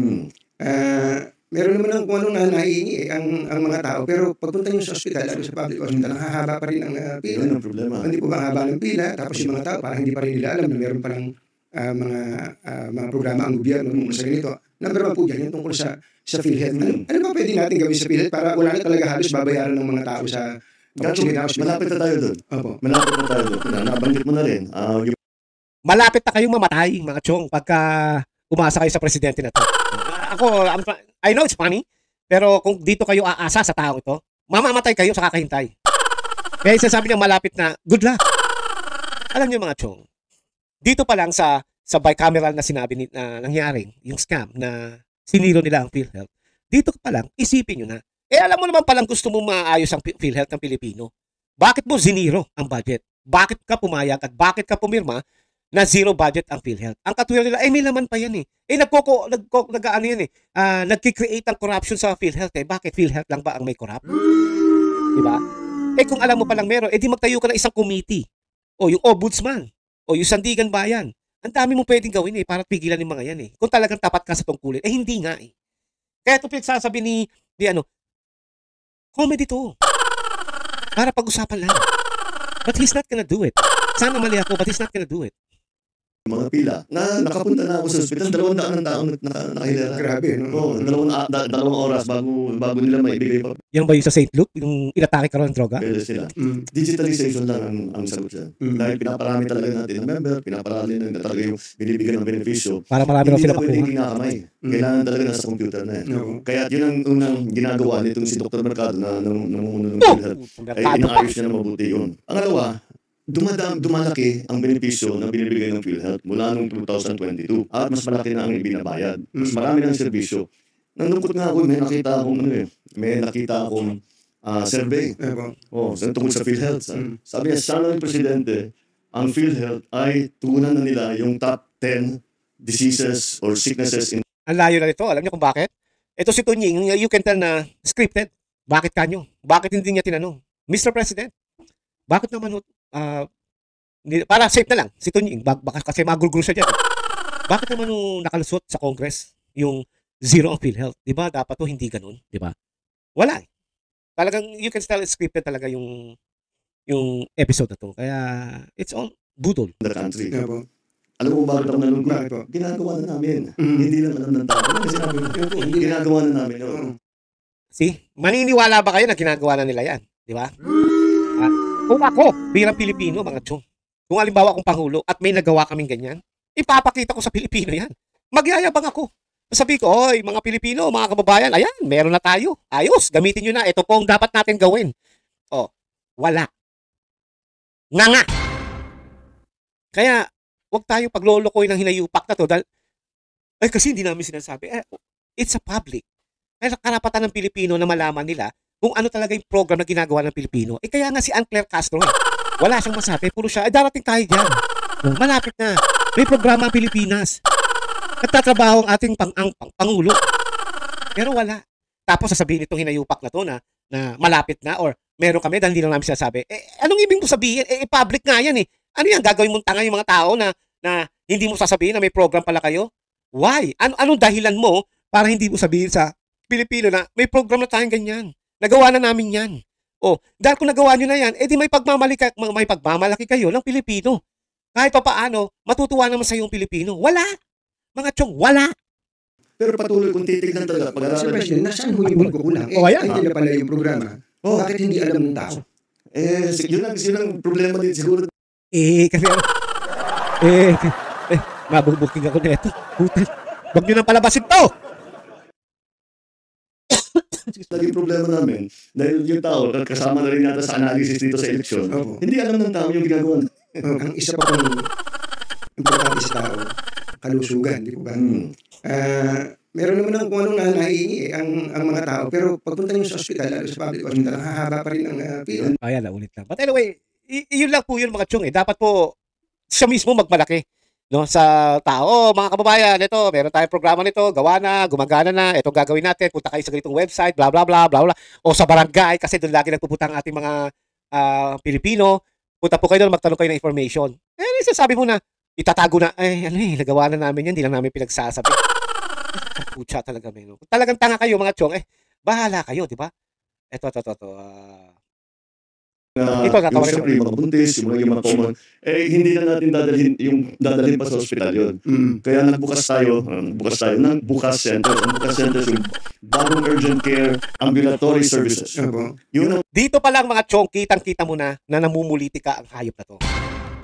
Meron naman kung anong naiingi ang mga tao, pero pagpunta nyo sa ospital, lalo sa public hospital, hahaba pa rin ang pila. Yun ang problema. Hindi po ba ang haba ng pila, tapos yung mga tao, parang hindi pa rin nila alam na meron palang mga programa ang gobyerno sa ganito. Number 1 po dyan, yung tungkol sa PhilHealth. Ano ba pwede natin gawin sa PhilHealth para wala na talaga halos babayaran ng mga tao sa Malapit na tayo doon. Opo. Malapit na tayo doon. Nabanggit mo na rin. Malapit na kayong mamatay, mga chong, pagka umasa kayo sa presidente na to. I know it's funny, pero kung dito kayo aasa sa tao ito, mamamatay kayo sa kakahintay. Kaya sinasabi niya malapit na, good luck. Alam niyo mga chong, dito pa lang sa bicameral na sinabi na nangyaring, yung scam na siniro nila ang PhilHealth, dito pa lang, isipin nyo na, alam mo naman palang gusto mo maayos ang PhilHealth ng Pilipino. Bakit mo ziniro ang budget? Bakit ka pumayag at bakit ka pumirma na zero budget ang PhilHealth? Ang katwiran nila, may laman pa yan eh. Nagki-create ang corruption sa PhilHealth eh. Bakit PhilHealth lang ba ang may corrupt? Diba? Kung alam mo palang meron, di magtayo ka ng isang committee. O yung ombudsman. O yung Sandigan Bayan. Ang dami mong pwedeng gawin eh para pigilan yung mga yan eh. Kung talagang tapat ka sa tungkulin. Hindi nga eh. Kaya ito pinagsasabi ni comedy to. Para pag-usapan lang. But he's not gonna do it. Sana mali ako, but he's not gonna do it. Mga pila na nakapunta na ako sa ospital, 200 ng taong nakahilera. Grabe, no? Oo, dalawang oras bago nila maibigay pa Yan ba yung sa St. Luke? Yung inatake ka rin ng droga? pwede sila. Digitalization lang ang sagot dyan. Dahil pinaparami talaga natin ng member, pinaparami na talaga yung binibigyan ng benepisyo. Para marami Hindi raw sila na pwedeng makuha. kinakamay. Kailangan talaga nasa computer na yan. Kaya yun ang unang ginagawa nitong si Dr. Mercado na namumuno ng PhilHealth. Ay inaayos niya na mabuti yun. Ang alawa, dumalaki ang benepisyo na binibigay ng PhilHealth mula noong 2022 at mas malaki na ang ibinabayad. Mas marami ng serbisyo. Nalungkot nga ako, may nakita akong survey. Tungkol sa PhilHealth. Sabi niya, sana ng presidente, ang PhilHealth ay tugunan na nila yung top 10 diseases or sicknesses in Ang layo na nito. Alam niyo kung bakit? Ito si Tunying, you can tell na scripted. Bakit kanyo? Bakit hindi niya tinanong? Mr. President, bakit naman para safe na lang si Tunying, baka kasi magulgulo siya dyan. Bakit naman nakalusot sa Congress yung zero ang PhilHealth? Diba? Dapat to hindi ganun. Diba? Wala eh. Talagang you can tell scripted talaga yung episode na to. Kaya it's all budol. the country. Opo. Alam mo bakit ako nalungkot? Bakit po? Ginagawa na namin. Hindi lang alam ng tao. Kasi sinabi ko, ginagawa na namin yun. See? Maniniwala ba kayo na ginagawa na nila yan? Di ba? Kung ako, bilang Pilipino, mga chong, kung halimbawa akong Pangulo at may nagawa kaming ganyan, ipapakita ko sa Pilipino yan. Magyayabang ako. Sabi ko, oy, mga Pilipino, mga kababayan, ayan, meron na tayo. Ayos, gamitin nyo na. Ito po ang dapat natin gawin. Oh, wala. Nga. Kaya, huwag tayo paglolokoy ng hinayupak na to dahil, kasi hindi namin sinasabi. It's a public. Kaya karapatan ng Pilipino na malaman nila kung ano talaga yung program na ginagawa ng Pilipino. Kaya nga si Claire Castro, wala siyang masabi. Puro siya, darating tayo dyan. Malapit na. May programa ang Pilipinas. Nagtatrabaho ang ating Pangulo. Pero wala. Tapos sasabihin itong hinayupak na to na malapit na or meron kami dahil hindi lang namin sinasabi. Anong ibig mo sabihin? Public nga yan eh. Ano yan? Gagawin mong tanga yung mga tao na hindi mo sasabihin na may program pala kayo? Why? Anong dahilan mo para hindi mo sabihin sa Pilipino na may program na tayong ganyan? Nagawa na namin yan. Dahil kung nagawa nyo na yan, edi may pagmamalaki kayo ng Pilipino. Kahit pa paano, matutuwa naman sa yung Pilipino. Wala. Mga chong, wala. Pero patuloy kung titignan talaga, Sir pag-aralan President, nasaan ho yung magkukulang? Ayan. Ay, hindi na pala yung programa. Bakit hindi alam ng tao? yun ang problema din siguro. Kasi mabubuking ako na ito. Putal. Huwag nyo nang palabasin to. Naging problema namin, dahil yung tao, kasama na rin yata sa analysis dito sa eleksyon, hindi alam ng tao yung ginagawa. Ang isa pa pong importante sa tao, kalusugan, di ba? Meron naman ng kung anong naiingi ang mga tao, pero pagpunta nyo sa ospital, lalo sa public hospital, hahaba pa rin ang pila. Ayan, naulit lang. But anyway, yun lang po yun mga chong. Dapat po siya mismo magmalaki, no, sa tao. Mga kababayan, ito, meron tayong programa nito, gawa na, gumagana na, ito gagawin natin, punta kayo sa ganitong website, bla bla bla bla bla, o sa barangay, kasi doon lagi nagpupunta ang ating mga Pilipino. Punta po kayo doon, magtanong kayo ng information. Sasabi mo na, itatago na, nagawa na namin yan, hindi lang namin pinagsasabi. Pucha talaga, men. Kung talagang tanga kayo, mga chong, bahala kayo, di ba? Ito. Ito, Yung siyempre, yung mga buntis, yung mga common, hindi na natin dadalhin pa sa ospital yun. Kaya nagbukas tayo ng Bukas Center. Ang Bukas Center yung bagong urgent care ambulatory services. Yun ang Dito pa lang mga chong, kitang-kita mo na namumulitika ang hayop na to.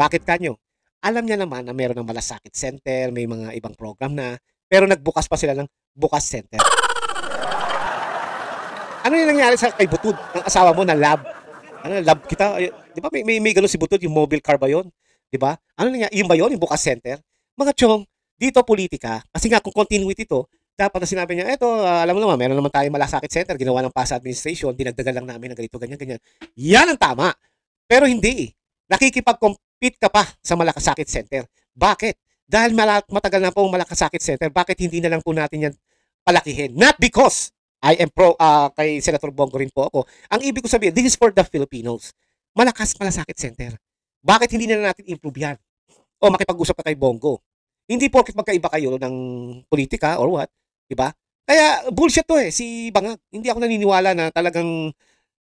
Bakit kanyo? Alam niya naman na meron ng malasakit center, may mga ibang program na, pero nagbukas pa sila ng Bukas Center. Ano yung nangyari sa kay Butod, ng asawa mo na lab? Lab kita? Di ba may ganun si Butod, yung mobile car ba yun? Di ba? Ano nangyari? Yun ba yun, yung Bukas Center? Mga chong, dito politika, kasi nga kung continuity to, dapat na sinabi niya, alam mo naman, meron naman tayong malasakit center, ginawa ng PASA administration, dinagdagan lang namin ng ganito, ganyan. Yan ang tama. Pero hindi. Nakikipag-compete ka pa sa malasakit center. Bakit? Dahil matagal na po ang malasakit center, bakit hindi na lang po natin yan palakihin? Not because I am pro, kay Senator Bongo rin po ako. Ang ibig ko sabihin, this is for the Filipinos. Malakas malasakit center. Bakit hindi na natin improve yan? O makipag-usap ka kay Bongo. Hindi porket magkaiba kayo ng politika or what, di ba? Kaya bullshit to si Bangag. Hindi ako naniniwala na talagang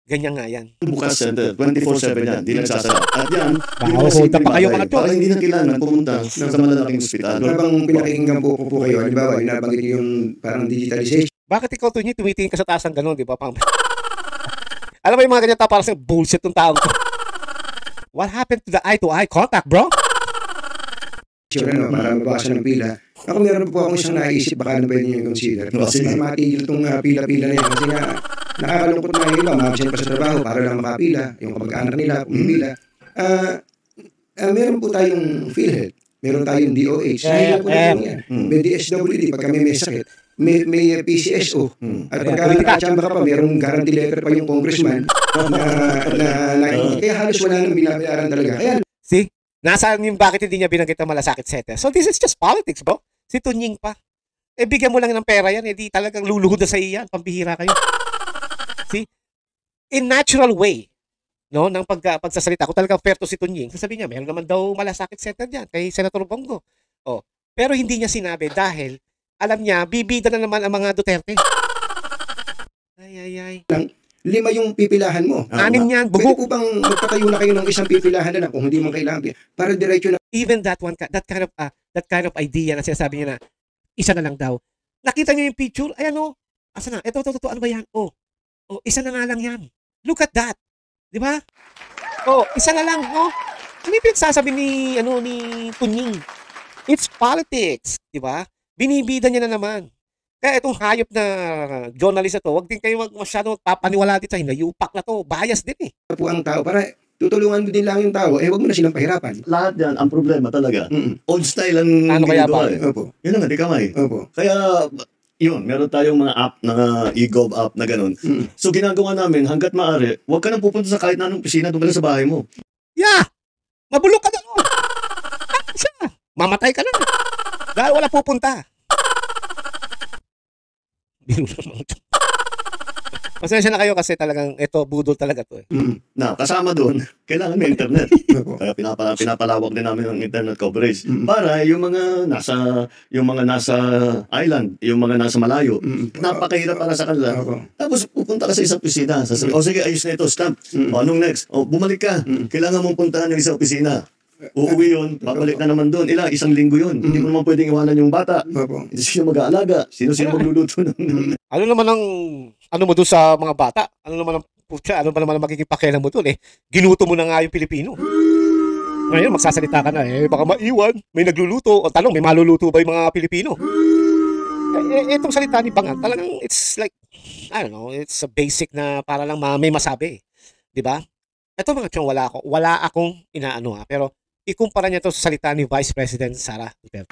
ganyan nga yan. Bukas Center, 24/7 yan, hindi nagsasara. At yan, hold up pa kayo mga to. para hindi na kailangan pumunta sa malalaking ospital. Habang pinakikinggan po kayo, halimbawa, nabanggit yung parang digitalization. Bakit ikaw to tumitingin ka sa taas ng gano'n, di ba? Alam mo yung mga ganyan para sa bullshit ng taong to. What happened to the eye-to-eye contact, bro? Para mabawasan ng pila. Ako meron po akong isang naisip, baka na pwede nyo i-consider. Para matigil itong pila-pila na yan. Kasi nga, nakakalungkot na yung iba, ma-absent pa sa trabaho para lang makapila. Yung kamag-anak nila, pumipila. Meron po tayong PhilHealth. Meron tayong DOH. May DSWD, pagka may sakit. May PCSO. At pagka nakachamba ka pa, merong guarantee letter pa yung congressman kaya halos wala nang binabayaran talaga. Kaya, See? Nasaan yung bakit hindi niya binanggit ang malasakit center? So this is just politics, bro. Si Tunying pa. Bigyan mo lang ng pera yan, di talagang luluhod na sa iyan. Pambihira kayo. See? In natural way, no, ng pagsasalita ko, talagang fair to si Tunying. Sasabihin niya, meron naman daw malasakit center diyan kay Senator Bongo. Pero hindi niya sinabi dahil alam niya, bibida na naman ang mga Duterte. Ay. 5 yung pipilahan mo. Anim yan, Pwede bugok. po bang magpatayo na kayo ng isang pipilahan na lang kung hindi man kailangan para diretso na Even that kind of idea na sinasabi niya na isa na lang daw. Nakita niyo yung picture? Ayan asa na? Ito, ano ba yan? Isa na nga lang yan. Look at that. Di ba? Isa na lang, Ano yung pinagsasabi ni Tunying? It's politics. Di ba? Binibida niya na naman. Kaya itong hayop na journalist na to, wag din kayo masyadong magpapaniwala dito. Hinayupak na to. Bias din po ang tao para tutulungan mo din lang yung tao, wag mo na silang pahirapan. Lahat yan, ang problema talaga. Old style ang Ano kaya ba? Opo. Yun naman, di kamay. Opo. Kaya, yun, meron tayong mga app, na e-gov app na ganun. So, ginagawa namin, hanggat maaari, huwag ka nang pupunta sa kahit na anong opisina doon ka lang sa bahay mo. Yeah! Mabulok ka na. Siya. Mamatay ka na. Dahil wala pupunta. Biro naman. Pasensya na kayo kasi talagang ito, budol talaga to eh. Na kasama doon, kailangan may internet. Opo. Kaya pinapalawak din namin ang internet coverage para yung mga nasa island, yung mga nasa malayo, napakahirap para sa kanila. Opo. Tapos pupunta ka sa isang opisina, o sige, ayos na ito, stamp. O anong next? O bumalik ka. Kailangan mong puntahan yung isang opisina. Uuwi yun, babalik na naman doon. Isang linggo yun. Hindi mo naman pwedeng iwanan yung bata. Opo. Sino mag-aalaga? Sino magluluto ng... Ano naman ang, ano mo doon sa mga bata? Ano naman ang, putya, ano ba naman ang magiging pakialam mo doon eh? Ginuto mo na nga yung Pilipino. Ngayon, magsasalita ka na eh, baka maiwan, may nagluluto. O tanong, may maluluto ba yung mga Pilipino? Itong salita ni Bangat, talagang it's like, I don't know, it's a basic na para lang may masabi. Di ba? Ito mga tiyong wala akong inaano ha, pero ikumpara niya to sa salita ni Vice President Sara Duterte.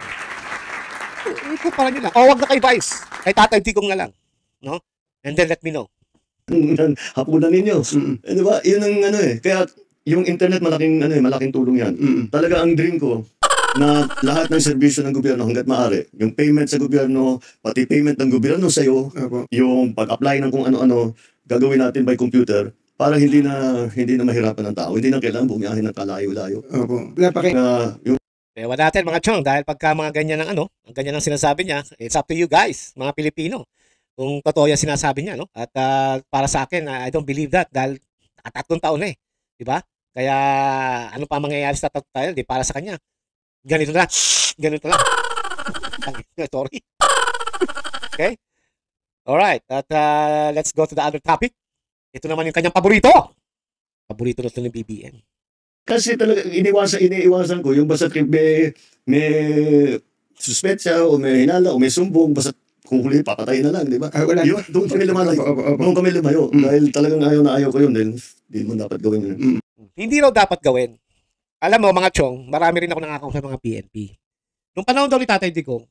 Ikumpara niyo lang. O, wag na kay Vice. Kay Tatay Digong na lang. No? And then let me know. hapunan ninyo. Di ba? Yun ang Kaya yung internet malaking tulong yan. Talaga ang dream ko na lahat ng serbisyo ng gobyerno hanggat maaari, yung payment sa gobyerno, pati payment ng gobyerno sa iyo, yung pag-apply ng kung ano-ano, gagawin natin by computer para hindi na mahirapan ng tao. Hindi na kailangan bumiyahin ng kalayo-layo. Opo. Yung Ewan natin mga chong, dahil pagka mga ganyan ang ang ganyan ang sinasabi niya, it's up to you guys, mga Pilipino. Kung totoo yan sinasabi niya, no? At para sa akin, I don't believe that dahil 3 taon na eh. Di ba? Kaya ano pa mangyayari sa 3 taon, di para sa kanya. Ganito na. Ganito lang. Sorry. Okay? Alright. At let's go to the other topic. Ito naman yung kanyang paborito. Paborito na ito ng BBM. kasi talaga iniiwasan ko yung basta may suspetsa o may hinala o may sumbong basta kung huli papatayin na lang, di ba? Wala. Yun, doon kami lumalayo. Opo. Doon kami lumayo. Dahil talagang ayaw ko yun. Dahil hindi mo dapat gawin yun. Hindi raw dapat gawin. Alam mo mga chong, marami rin ako nakakausap sa mga PNP. Nung panahon daw ni Tatay Digong,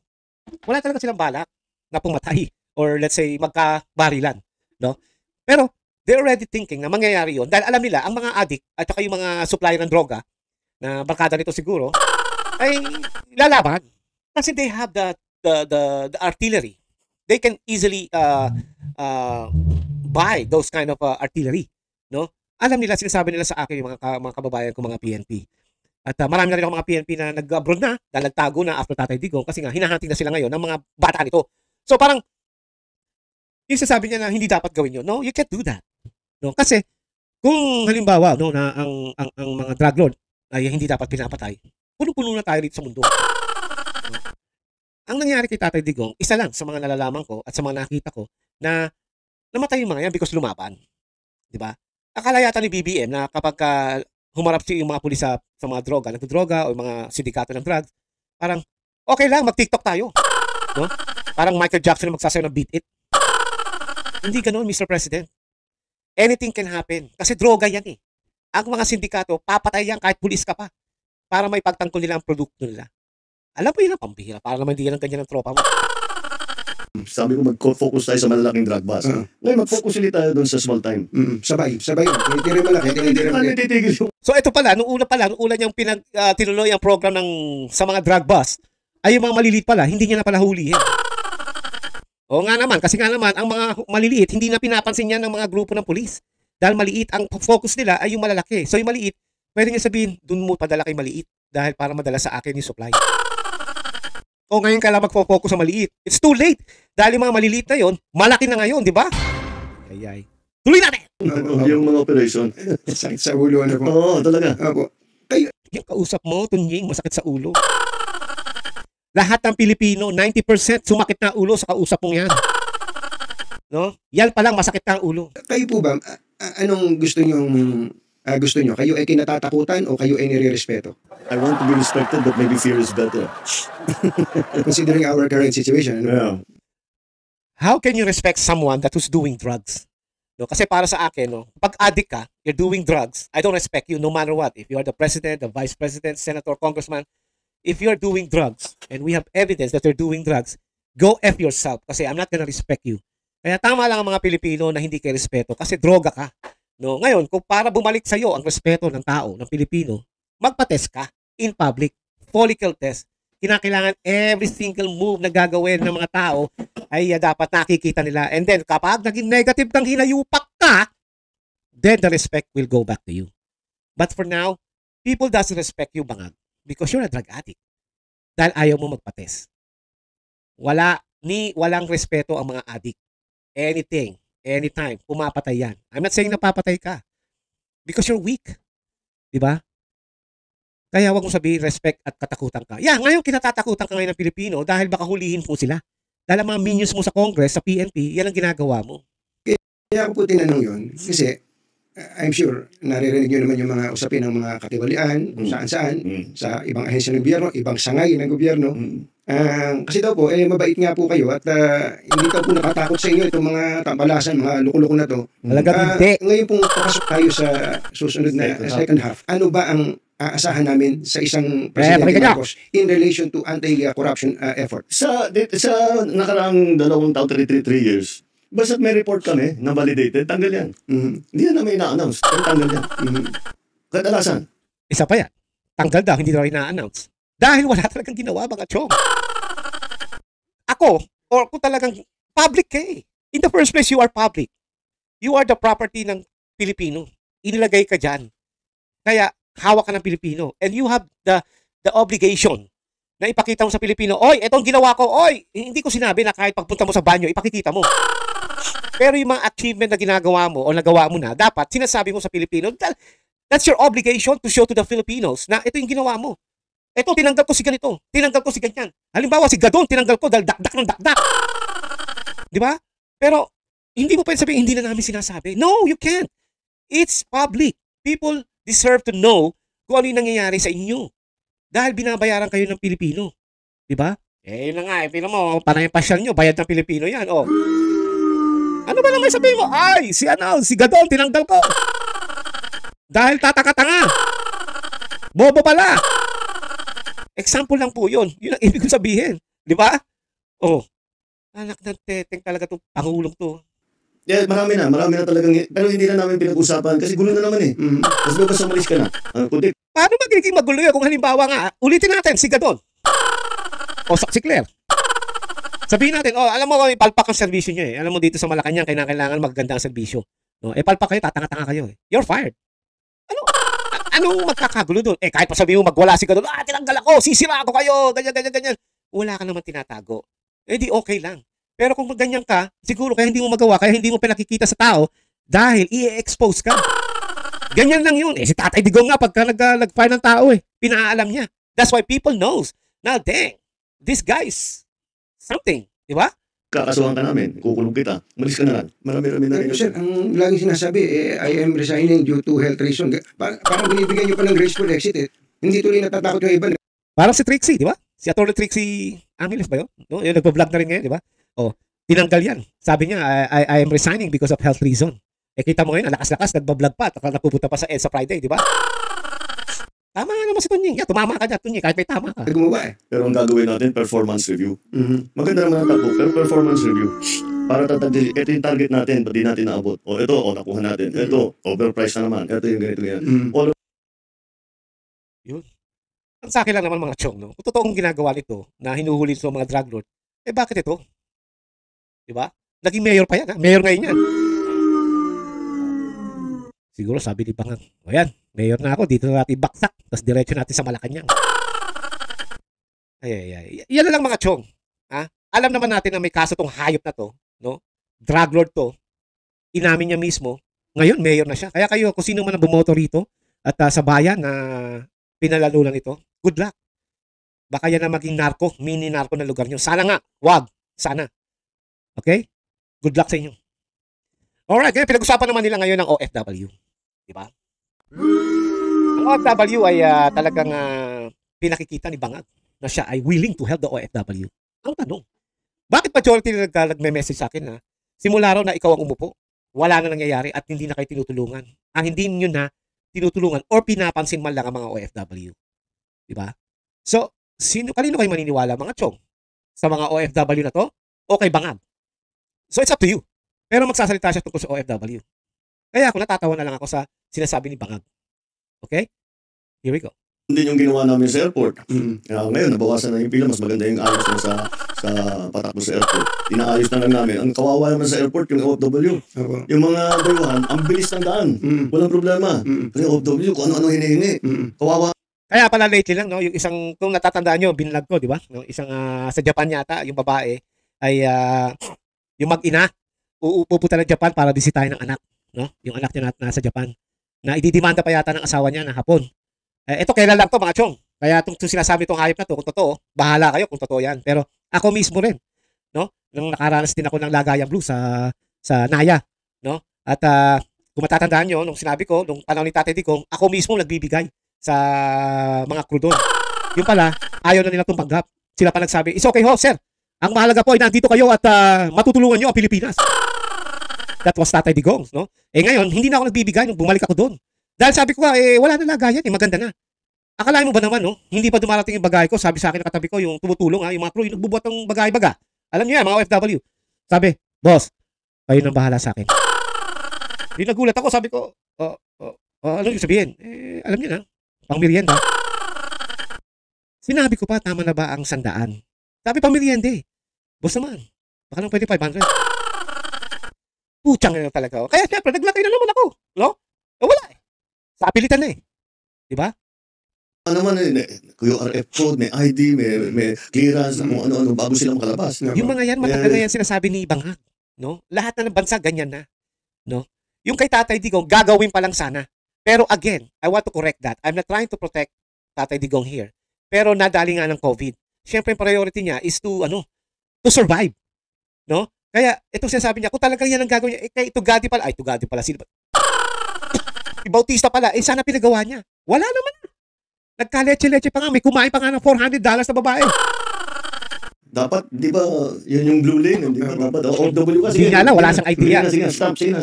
wala talaga silang balak na pumatay or let's say magkabarilan, no? Pero they're already thinking na mangyayari yun dahil alam nila ang mga addict at saka yung mga supplier ng droga na barkada nito siguro ay lalaban kasi they have the artillery. They can easily buy those kind of artillery, no? Alam nila, sinasabi nila sa akin yung mga kababayan ko, mga PNP. At marami na rin ako mga PNP na nag-abroad na dahil nagtago na after Tatay Digong kasi nga hinahanting na sila ngayon ng mga bata nito. So parang yung sasabi niya na hindi dapat gawin yun. No, you can't do that. No, kasi kung halimbawa no na ang mga drug lord ay hindi dapat pinapatay, puno-puno na tayo dito sa mundo. No? Ang nangyari kay Tatay Digong, isa lang sa mga nalalaman ko at sa mga nakita ko na namatay yung mga yan because lumaban. 'Di ba? Akala yata ni BBM na kapag humarap siya yung mga pulis sa mga droga, nagdodroga o yung mga sindikato ng drugs, parang okay lang, mag-TikTok tayo. No? Parang Michael Jackson na magsasayaw ng Beat It. Hindi ganoon, Mr. President. Anything can happen. Kasi droga yan eh. Ang mga sindikato, papatay yan kahit pulis ka pa para may pagtangkol nila ang produkto nila. Alam mo yun ang pambihira. Para naman hindi yan ang ganyan ng tropa mo. Sabi ko mag-focus tayo sa malalaking drug bust. Ngayon mag-focus ulit tayo doon sa small time. Sabay. Hindi rin malaki. Hindi naman titigil yung So ito pala, nung una niyang tinuloy ang program sa mga drug bust, ay yung mga maliliit pala, hindi niya na pala hulihin. O nga naman, kasi nga naman, ang mga maliliit, hindi na pinapansin yan ng mga grupo ng pulis. Dahil maliit, ang focus nila ay yung malalaki. So yung maliit, pwede nga sabihin, dun mo padala kay maliit dahil para madala sa akin yung supply. O ngayon ka lang magpo-focus sa maliit. It's too late. Dahil yung mga maliliit na yon, malaki na ngayon, di ba? Ayay. Tuloy natin! yung mga operation. Sakit sa ulo. Ano po? Oo, talaga. Opo. Yung kausap mo, Tunying, masakit sa ulo. Lahat ng Pilipino, 90% sumakit na ulo sa kausap mong yan. No? Yan pa lang, masakit na ang ulo. Kayo po ba, anong gusto nyo? Kayo ay kinatatakutan o kayo ay nire-respeto? I want to be respected but maybe fear is better. Considering our current situation. Ano? Yeah. How can you respect someone that who's doing drugs? No, kasi para sa akin, no, pag addict ka, you're doing drugs, I don't respect you no matter what. If you are the president, the vice president, senator, congressman, if you're doing drugs and we have evidence that you're doing drugs, go F yourself kasi I'm not gonna respect you. Kaya tama lang ang mga Pilipino na hindi kayo respeto kasi droga ka. No, ngayon, kung para bumalik sa iyo ang respeto ng tao, ng Pilipino, magpa-test ka in public, follicle test. Kinakailangan every single move na gagawin ng mga tao ay dapat nakikita nila. And then, kapag naging negative kang hinayupak ka, then the respect will go back to you. But for now, people doesn't respect you, Bangag, because you're a drug addict. Dahil ayaw mo magpates. Walang respeto ang mga addict. Anything, anytime, pumapatay yan. I'm not saying napapatay ka. Because you're weak. Diba? Kaya wag mong sabihin respect at katakutan ka. Ngayon kinatatakutan ka ngayon ng Pilipino dahil baka hulihin po sila. Dahil ang mga minions mo sa Congress, sa PNP, yan ang ginagawa mo. Kaya ako po tinanong yun, kasi I'm sure naririnig nyo naman yung mga usapin ng mga katiwalian, kung saan-saan, sa ibang ahensya ng gobyerno, ibang sangay ng gobyerno. Kasi daw po, mabait nga po kayo at hindi daw po nakatakot sa inyo itong mga tampalasan, mga luko-luko na to. Talagang hindi. Ngayon pong papasok tayo sa susunod na second half, ano ba ang aasahan namin sa isang Presidente Marcos in relation to anti-corruption effort? Sa nakaraang 2 taon, 3 years, basta't may report kami na validated, tanggal yan. Hindi na namin ina-announce, pero tanggal yan. Kadalasan. Isa pa yan. Tanggal daw, hindi daw ina-announce. Dahil wala talagang ginawa, mga chong. Ako, or kung talagang public ka eh. In the first place, you are public. You are the property ng Pilipino. Inilagay ka dyan. Kaya, hawak ka ng Pilipino. And you have the obligation na ipakita mo sa Pilipino, oy, etong ginawa ko, oy, hindi ko sinabi na kahit pagpunta mo sa banyo, ipakikita mo. Pero yung mga achievement na ginagawa mo o nagawa mo na, dapat sinasabi mo sa Pilipino, that's your obligation to show to the Filipinos na ito yung ginawa mo. Ito, tinanggal ko si ganito, tinanggal ko si ganyan. Halimbawa, si Gadon, tinanggal ko dahil dakdak ng dakdak. Di ba? Pero, hindi mo pwede sabihin, hindi na namin sinasabi. No, you can't. It's public. People deserve to know kung ano yung nangyayari sa inyo. Dahil binabayaran kayo ng Pilipino. Di ba? Yun na nga, pino mo, panay pasyal nyo, bayad ng Pilipino yan. Oh. Ano ba naman sabihin mo? Ay, si Gadon, tinanggal ko. Dahil tataka-tanga. Bobo pala. Example lang po yun. Yun ang ibig kong sabihin. Di ba? Oh. Anak ng teteng talaga itong pangulong to. Yeah, marami na talagang, pero hindi na namin pinag-usapan kasi gulo na naman eh. Tapos basta umalis ka na. Kundi. Paano magiging magulo yun kung halimbawa nga, ulitin natin si Gadon. O si Claire. Sabihin natin, alam mo, palpak ang servisyo nyo eh. Alam mo dito sa Malacanang, kailangan magaganda ang servisyo. No? Palpak kayo, tatanga-tanga kayo eh. You're fired. Anong magkakagulo doon? Kahit pa sabihin mo magwala si Gadon, tinanggal ako, sisira ako kayo, ganyan. Wala ka naman tinatago. Di okay lang. Pero kung ganyan ka, siguro kaya hindi mo magawa, kaya hindi mo pinakikita sa tao, dahil i-expose ka. Ganyan lang yun. Si Tatay Digong nga, pagka nag-fire ng tao pinaalam niya. That's why people knows. Now, dang, this guy's something. Di ba? Kakasuhan ka namin, kukulong kita, umalis ka na lang. Marami na rin. Sir, ang laging sinasabi, I am resigning due to health reason. Parang binibigyan nyo pa ng graceful exit eh. Hindi tuloy natatakot yung iba. Parang si Trixie, di ba? Si Atty. Trixie Angeles ba yun? No? Yung nagpa-vlog na rin ngayon, di ba? Tinanggal yan. Sabi niya, I am resigning because of health reason. Kita mo ngayon, lakas-lakas, nagpa-vlog pa, napupunta pa sa EDSA Friday, di ba? Tama nga naman si Tunying. Tumama ka dyan, Tunying, kahit may tama ka. Gumawa eh. Pero ang gagawin natin, performance review. Maganda naman ang takbo, pero performance review. Para tatagdi, ito yung target natin, pati natin naabot. Ito, nakuha natin. Ito, overpriced na naman. Ito yung ganito yan. Yun. Ang sa akin lang naman mga chong, no? Kung totoong ginagawa nito, na hinuhuli sa mga drug lord, bakit ito? Diba? Naging mayor pa yan, ha? Mayor ngayon yan. Siguro sabi ni Bangang, yan, mayor na ako, dito na natin baksak, tapos diretso natin sa Malacanang. Ay. Yan na lang mga chong. Ha? Alam naman natin na may kaso tong hayop na to, no? Drug lord to. Inamin niya mismo. Ngayon, mayor na siya. Kaya kayo, kung sino man ang bumoto rito, at sa bayan na pinalalo lang ito, good luck. Baka yan na maging narco, mini narco na lugar nyo. Sana nga, wag. Sana. Okay? Good luck sa inyo. Alright, kaya pinag-usapan naman nila ngayon ng OFW. Diba? Ang OFW ay talagang pinakikita ni Bangag na siya ay willing to help the OFW. Ang tanong, bakit majority na nagme-message sa akin na simula raw na ikaw ang umupo, wala na nangyayari at hindi na kayo tinutulungan. Hindi nyo na tinutulungan or pinapansin man lang ang mga OFW. Diba? So, kanino kayo maniniwala mga chong? Sa mga OFW na to? O kay Bangag? So, it's up to you. Pero magsasalita siya tungkol sa OFW. Kaya ako natatawa na lang ako sa sinasabi ni Bangag. Okay? Here we go. Hindi yung ginawa namin sa airport. Mm. Ngayon, nabawasan na yung pila. Mas maganda yung ayos na sa patakbo sa airport. Inaayos na lang namin. Ang kawawa naman sa airport, yung OFW. Opo. Yung mga dayuhan, ang bilis ng daan. Walang problema. Kasi OFW, kung ano-ano hinihingi. Kawawa. Kaya pala lately lang, no, yung isang, kung natatandaan nyo, binlog ko, di ba? No, isang sa Japan yata, yung babae ay yung mag-ina, pupunta ng Japan para bisitahin ng anak, no? Yung anak niya nasa Japan. Na ididimanda pa yata ng asawa niya na Hapon. Ito kailan lang to mga chong. Kaya itong sinasabi itong hayop na to, kung totoo, bahala kayo kung totoo yan. Pero ako mismo rin, no? Nung nakaranas din ako ng lagayan blue sa Naya, no? At kung matatandaan nyo, nung sinabi ko, nung panahon ni Tatay Digong, ako mismo nagbibigay sa mga crew doon. Yung pala, ayaw na nila tumanggap. Sila pa nagsabi, it's okay ho, sir. Ang mahalaga po ay nandito kayo at matutulungan nyo ang Pilipinas. That was Tatay Digong, no? Ngayon, hindi na ako nagbibigay nung bumalik ako doon. Dahil sabi ko, wala na lagayan, maganda na. Akalain mo ba naman, no? Hindi pa dumarating yung bagay ko. Sabi sa akin ng katabi ko, yung tumutulong, yung mga crew, yung nagbubuhat ng bagay-baga. Alam niyo yan, mga OFW. Sabi, boss, kayo nang bahala sa akin. Di nagulat ako, sabi ko, ano yung sabihin? Alam niyo na, pang merienda. Sinabi ko pa, tama na ba ang 100? Sabi, pang merienda eh. Boss naman, baka lang pwede 500. Putsang na talaga ako. Kaya syempre, naglakay na naman ako. No? Wala eh. Sa apilitan na eh. Diba? Ano naman QRF code, may ID, may clearance, kung ano-ano bago sila makalabas. Yung mga yan, matagal na yan sinasabi ni Banghag. No? Lahat na ng bansa, ganyan na. No? Yung kay Tatay Digong, gagawin pa lang sana. Pero again, I want to correct that. I'm not trying to protect Tatay Digong here. Pero nadali nga ng COVID. Siyempre, priority niya is to survive. No? Kaya, itong sinasabi niya, kung talagang yan ang gagawin niya, kay Tugadi pala, sino ba? Bautista pala, sana pinagawa niya. Wala naman. Nagka-leche-leche pa nga, may kumain pa nga ng $400 na babae. Dapat, di ba, yun yung blue lane, di ba? Dapat, OFW kasi. Hindi nga lang, wala siyang idea. Sige, stop, sige.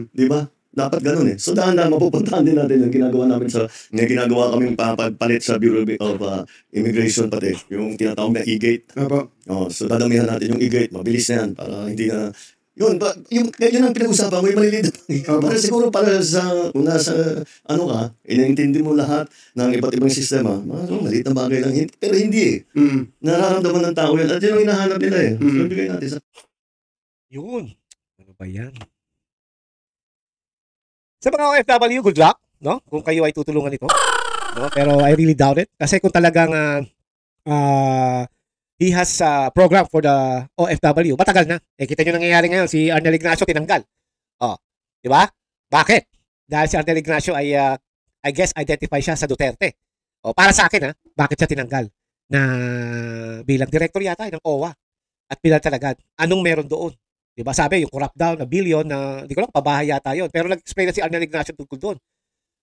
Di ba? Dapat ganun eh. So, dahan-dahan mapupuntahan din natin yung ginagawa namin may ginagawa kaming papalit sa Bureau of Immigration pati, yung tinatawag na e-gate. Opo. So, dadamihan natin yung e-gate. Mabilis na yan para hindi na. Yun ang pinag-usapan ko, yung maliliit. Para siguro kung nasa, inaintindi mo lahat ng iba't ibang sistema, maliit na bagay lang. Pero hindi eh. Nararamdaman ng tao yan. At yun ang hinahanap nila eh. So, bigay natin sa. Yun. Ano ba yan? Sa mga OFW, good luck. No? Kung kayo ay tutulungan nito. No? Pero I really doubt it. Kasi kung talagang he has a program for the OFW. Matagal na. Kita nyo nangyayari ngayon. Si Arnel Ignacio tinanggal. Di ba? Bakit? Dahil si Arnel Ignacio ay, I guess, identify siya sa Duterte. Para sa akin, bakit siya tinanggal? Na bilang director yata ng OWA. At pinatalagan. Anong meron doon? Di ba? Sabi, yung corrupt daw na billion na, hindi ko lang, pabahay yata yun. Pero nag-explain na si Arnel Ignacio tungkol doon.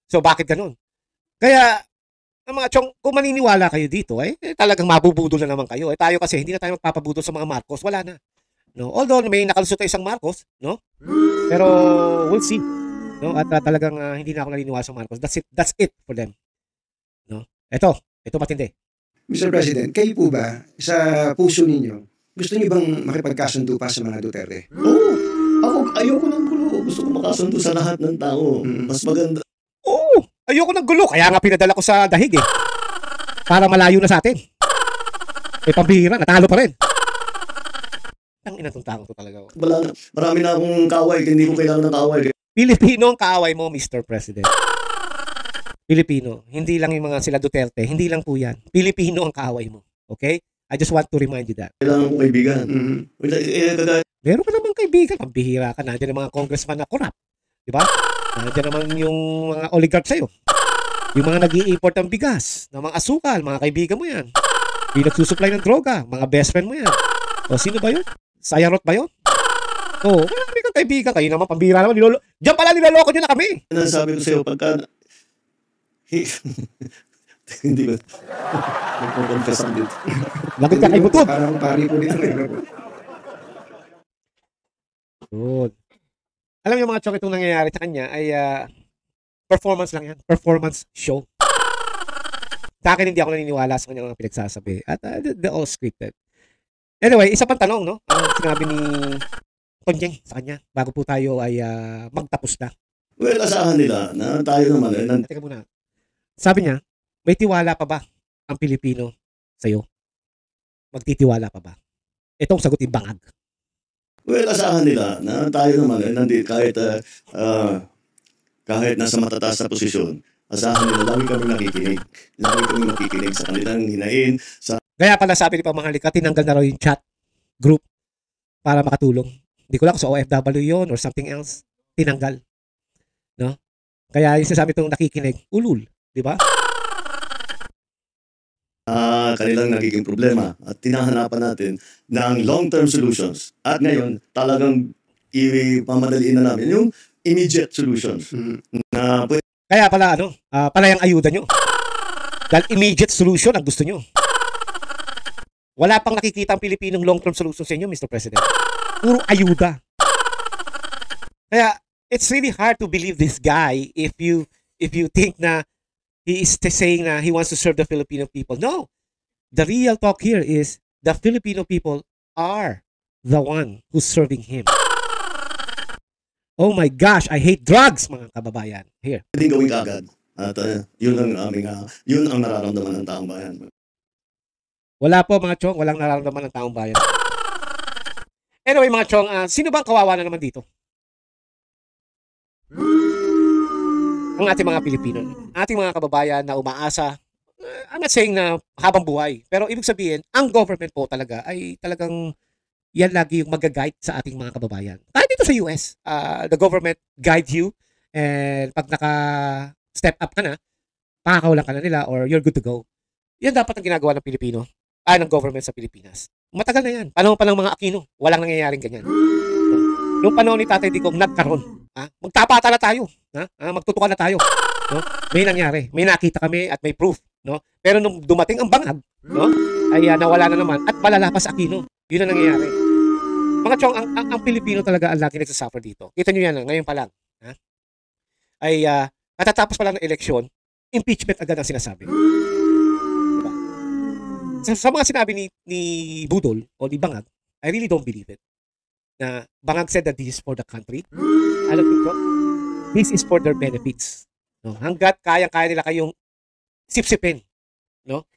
So, bakit ganun? Kaya, ang mga chong, kung maniniwala kayo dito, talagang mabubudol na naman kayo. Tayo kasi, hindi na tayo magpapabudol sa mga Marcos. Wala na. No? Although, may nakalusot isang Marcos, no? Pero, we'll see. No? At talagang hindi na ako naniniwala sa Marcos. That's it for them. No? Ito matindi. Mr. President, kayo po ba, sa puso ninyo, gusto niyo bang makipagkasundo pa sa mga Duterte? Oo. Ako, ayoko ng gulo. Gusto ko makasundo sa lahat ng tao. Mas maganda. Oo. Ayoko ng gulo. Kaya nga pinadala ko sa dahig eh. Para malayo na sa atin. Pambihira. Natalo pa rin. Ang inatong tao to talaga. Marami na akong kaaway. Hindi ko kailangan ng kaaway. Pilipino ang kaaway mo, Mr. President. Pilipino. Hindi lang yung mga sila Duterte. Hindi lang po yan. Pilipino ang kaaway mo. Okay? I just want to remind you that. Kailangan ko kaibigan. Meron ka namang kaibigan. Pambihira ka. Nandiyan ang mga congressman na corrupt. Diba? Nandiyan naman yung mga oligarch sa'yo. Yung mga nag-i-import ng bigas, ng mga asukal, mga kaibigan mo yan. Yung nagsusupply ng droga, mga best friend mo yan. Sino ba yun? Sayarot ba yun? Marami kang kaibigan. Kayo naman, pambihira naman. Diyan pala nilaloko nyo na kami. Sabi ko sa'yo, pagka hindi ba? Nagpo-confess ang dito. Bakit ka kay Butod? Parang pari po dito. Good. Alam niyo mga chok, itong nangyayari sa kanya ay performance lang yan. Performance show. Sa akin, hindi ako naniniwala sa kanyang mga pinagsasabi. At they're all scripted. Anyway, isa pang tanong, no? Ang sinabi ni Tonjeng sa kanya bago po tayo ay magtapos na. Well, asahan nila na tayo naman. Teka muna. Sabi niya, May tiwala pa ba ang Pilipino sa'yo? Magtitiwala pa ba? Itong sagot ni Bangag. Well, asahan nila na tayo naman, kahit nasa matataas na posisyon, asahan nila, lagi kami nakikinig. Lagi kami nakikinig sa kanilang hinain, sa Kaya pala sabi ni Pamahalika, tinanggal na raw yung chat group para makatulong. Hindi ko lang kung sa OFW yon or something else. Tinanggal. No? Kaya yung sinasabi itong nakikinig, ulul. Di ba? kanilang nagiging problema at tinahanapan natin ng long-term solutions. At ngayon, talagang ipamadaliin na namin yung immediate solutions na Kaya pala, pala yung ayuda nyo. Dahil immediate solution ang gusto nyo. Wala pang nakikita ang Pilipinong long-term solution sa inyo, Mr. President. Puro ayuda. Kaya, it's really hard to believe this guy if you think na he is saying na he wants to serve the Filipino people. No. The real talk here is the Filipino people are the one who's serving him. Oh my gosh, I hate drugs, mga kababayan. Here. pwedeng gawin kaagad. At yun ang nararamdaman ng taong bayan. Wala po mga chong, walang nararamdaman ng taong bayan. Anyway mga chong, sino bang kawawa na naman dito? Ang ating mga Pilipino. Ating mga kababayan na umaasa. I'm not saying na habang buhay. Pero ibig sabihin, ang government po talaga ay talagang yan lagi yung mag-guide sa ating mga kababayan. Kahit dito sa US, the government guide you and pag naka-step up ka na, pakakawalan ka na nila or you're good to go. Yan dapat ang ginagawa ng Pilipino, ng government sa Pilipinas. Matagal na yan. Panahon pa ng mga Aquino, walang nangyayaring ganyan. Noong panahon ni Tatay Digong, nagkaroon. Magtapata na tayo. Magtutukan na tayo. No? May nangyari. May nakita kami at may proof. No? Pero nung dumating ang bangag, no? Ay nawala na naman at malalapas Aquino. Yun ang nangyayari. Mga chong, ang Pilipino talaga ang lagi nagsasuffer dito. Kita nyo yan, ngayon pa lang. Ay katatapos pa lang ng eleksyon, impeachment agad ang sinasabi. Diba? Sa mga sinabi ni Budol o ni Bangag, I really don't believe it. Na Bangag said that this is for the country. I don't think so. This is for their benefits. No? Hanggat kaya nila kayong sipsipin. No?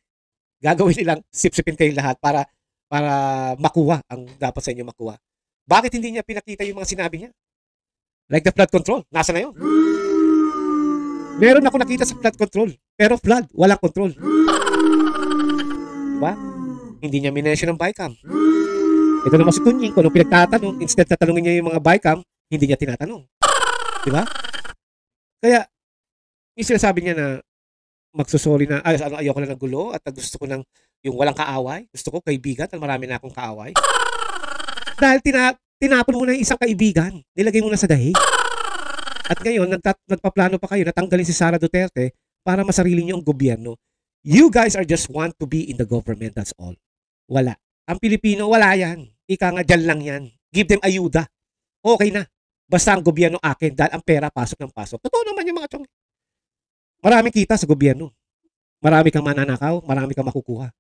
Gagawin nilang sipsipin kayong lahat para makuha ang dapat sa inyo makuha. Bakit hindi niya pinakita yung mga sinabi niya? Like the flood control. Nasa na yun? Meron ako nakita sa flood control. Pero flood, walang control. Diba? Hindi niya minention ng BICAM. Ito naman si Tunying, kung anong pinagtatanong, instead na tanongin niya yung mga BICAM, hindi niya tinatanong. Diba? Kaya, yung sinasabi niya na magsusorry na, ayoko na ng gulo at gusto ko ng yung walang kaaway. Gusto ko kaibigan at marami na akong kaaway. Dahil tinapon mo na yung isang kaibigan. Nilagay mo na sa dahig. At ngayon, nagpaplano pa kayo na tanggalin si Sara Duterte para masarili niyo ang gobyerno. You guys are just want to be in the government, that's all. Wala. Ang Pilipino, wala yan. Ika nga, dyan lang yan. Give them ayuda. Okay na. Basta ang gobyerno akin dahil ang pera pasok ng pasok. Totoo naman yung mga chong. Marami kita sa gobyerno. Marami kang mananakaw, marami kang makukuha.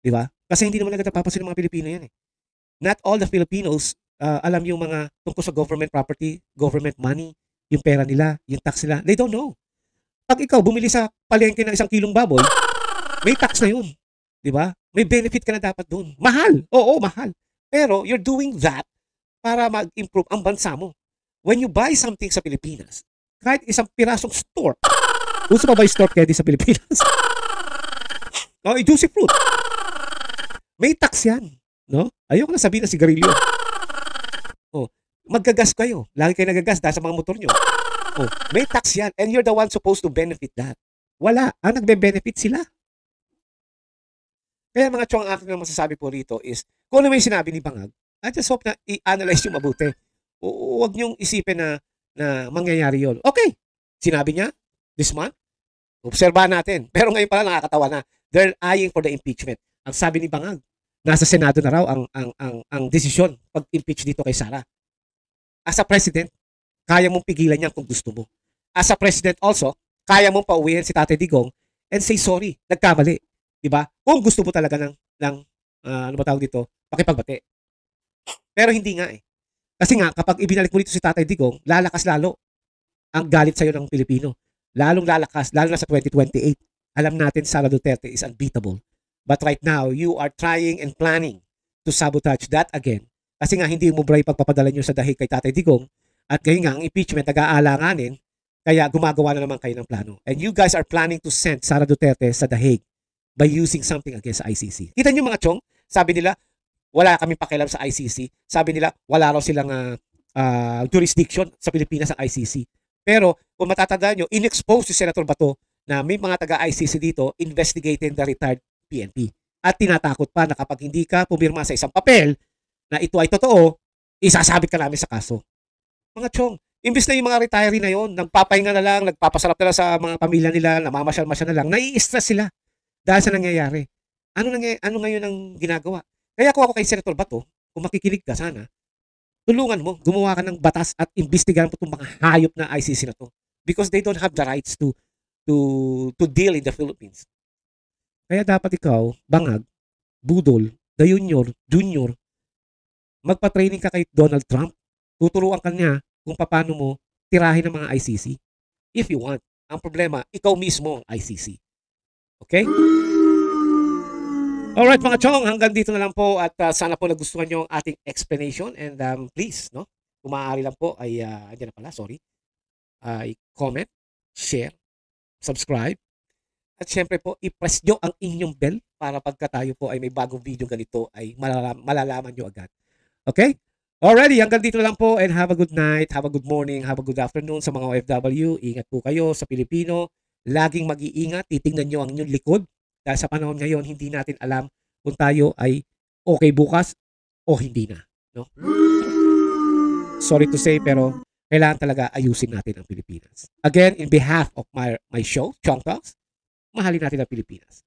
Di ba? Kasi hindi naman agad napapansin ng mga Pilipino yan eh. Not all the Filipinos alam yung mga tungkol sa government property, government money, yung pera nila, yung tax nila. They don't know. Pag ikaw bumili sa palengke ng 1 kilong baboy, may tax na yun. Di ba? May benefit ka na dapat doon. Mahal. Oo, mahal. Pero you're doing that para mag-improve ang bansa mo. When you buy something sa Pilipinas, kahit isang pirasong store, gusto pa ba yung store candy sa Pilipinas? Juicy fruit. May tax yan. No? Ayoko na sabihin na sigarilyo. Maggagas kayo. Lagi kayo nagagas dahil sa mga motor nyo. May tax yan. And you're the one supposed to benefit that. Wala. Ang nagbe-benefit sila. Kaya mga chong, ang aking masasabi po rito is, kung ano may sinabi ni Bangag, I just hope na i-analyze yung mabuti. Huwag niyong isipin na mangyayari yun. Okay. Sinabi niya, this month, obserbahan natin. Pero ngayon pala nakakatawa na. They're eyeing for the impeachment. Ang sabi ni Bangag, nasa Senado na raw ang desisyon pag-impeach dito kay Sara. As a president, kaya mong pigilan niyan kung gusto mo. As a president also, kaya mong pauwihin si Tatay Digong and say sorry, nagkamali. Diba? Kung gusto mo talaga ng ano ba tawag dito, pakipagbati. Pero hindi nga eh. Kasi nga, kapag ibinalik mo dito si Tatay Digong, lalakas lalo ang galit sa'yo ng Pilipino. Lalong lalakas, lalo na sa 2028. Alam natin Sara Duterte is unbeatable. But right now, you are trying and planning to sabotage that again. Kasi nga hindi mo bray pagpapadala nyo sa dahig kay Tatay Digong at ngayon nga ang impeachment nag-aalanganin kaya gumagawa na naman kayo ng plano. And you guys are planning to send Sara Duterte sa dahig by using something against ICC. Kita nyo mga chong, sabi nila, wala kaming pakialam sa ICC. Sabi nila, wala raw silang jurisdiction sa Pilipinas ang ICC. Pero kung matatandaan nyo, in-expose si Senator Bato na may mga taga-ICC dito investigating the retired PNP. At tinatakot pa na kapag hindi ka pumirma sa isang papel na ito ay totoo, isasabit ka namin sa kaso. Mga chong, imbis na yung mga retiree na yon, nagpapahinga na lang, nagpapasarap na lang sa mga pamilya nila, namamasyal-masyal na lang, nai-stress sila dahil sa nangyayari. Ano ngayon ang ginagawa? Kaya kung ako kay Senator Bato, kung makikinig ka sana, tulungan mo, gumawa ka ng batas at imbestigahan mo itong mga hayop na ICC na to. Because they don't have the rights to deal in the Philippines. Kaya dapat ikaw, Bangag, Budol, The Junior, magpa-training ka kay Donald Trump. Tuturuan ka niya kung paano mo tirahin ang mga ICC. If you want. Ang problema, ikaw mismo ang ICC. Okay? Alright mga chong, hanggang dito na lang po at sana po nagustuhan nyo ang ating explanation and please, no? Kung maaari lang po ay, andyan na pala, sorry. I-comment, share, subscribe, at syempre po, i-press nyo ang inyong bell para pagka tayo po ay may bagong video ganito ay malalaman nyo agad. Okay? Alrighty, hanggang dito lang po and have a good night, have a good morning, have a good afternoon sa mga OFW. Ingat po kayo sa Pilipino. Laging mag-iingat, titingnan nyo ang inyong likod. Dahil sa panahon ngayon, hindi natin alam kung tayo ay okay bukas o hindi na. No? Sorry to say, pero kailangan talaga ayusin natin ang Pilipinas. Again, in behalf of my show, Chong Talks, mahalin natin ang Pilipinas.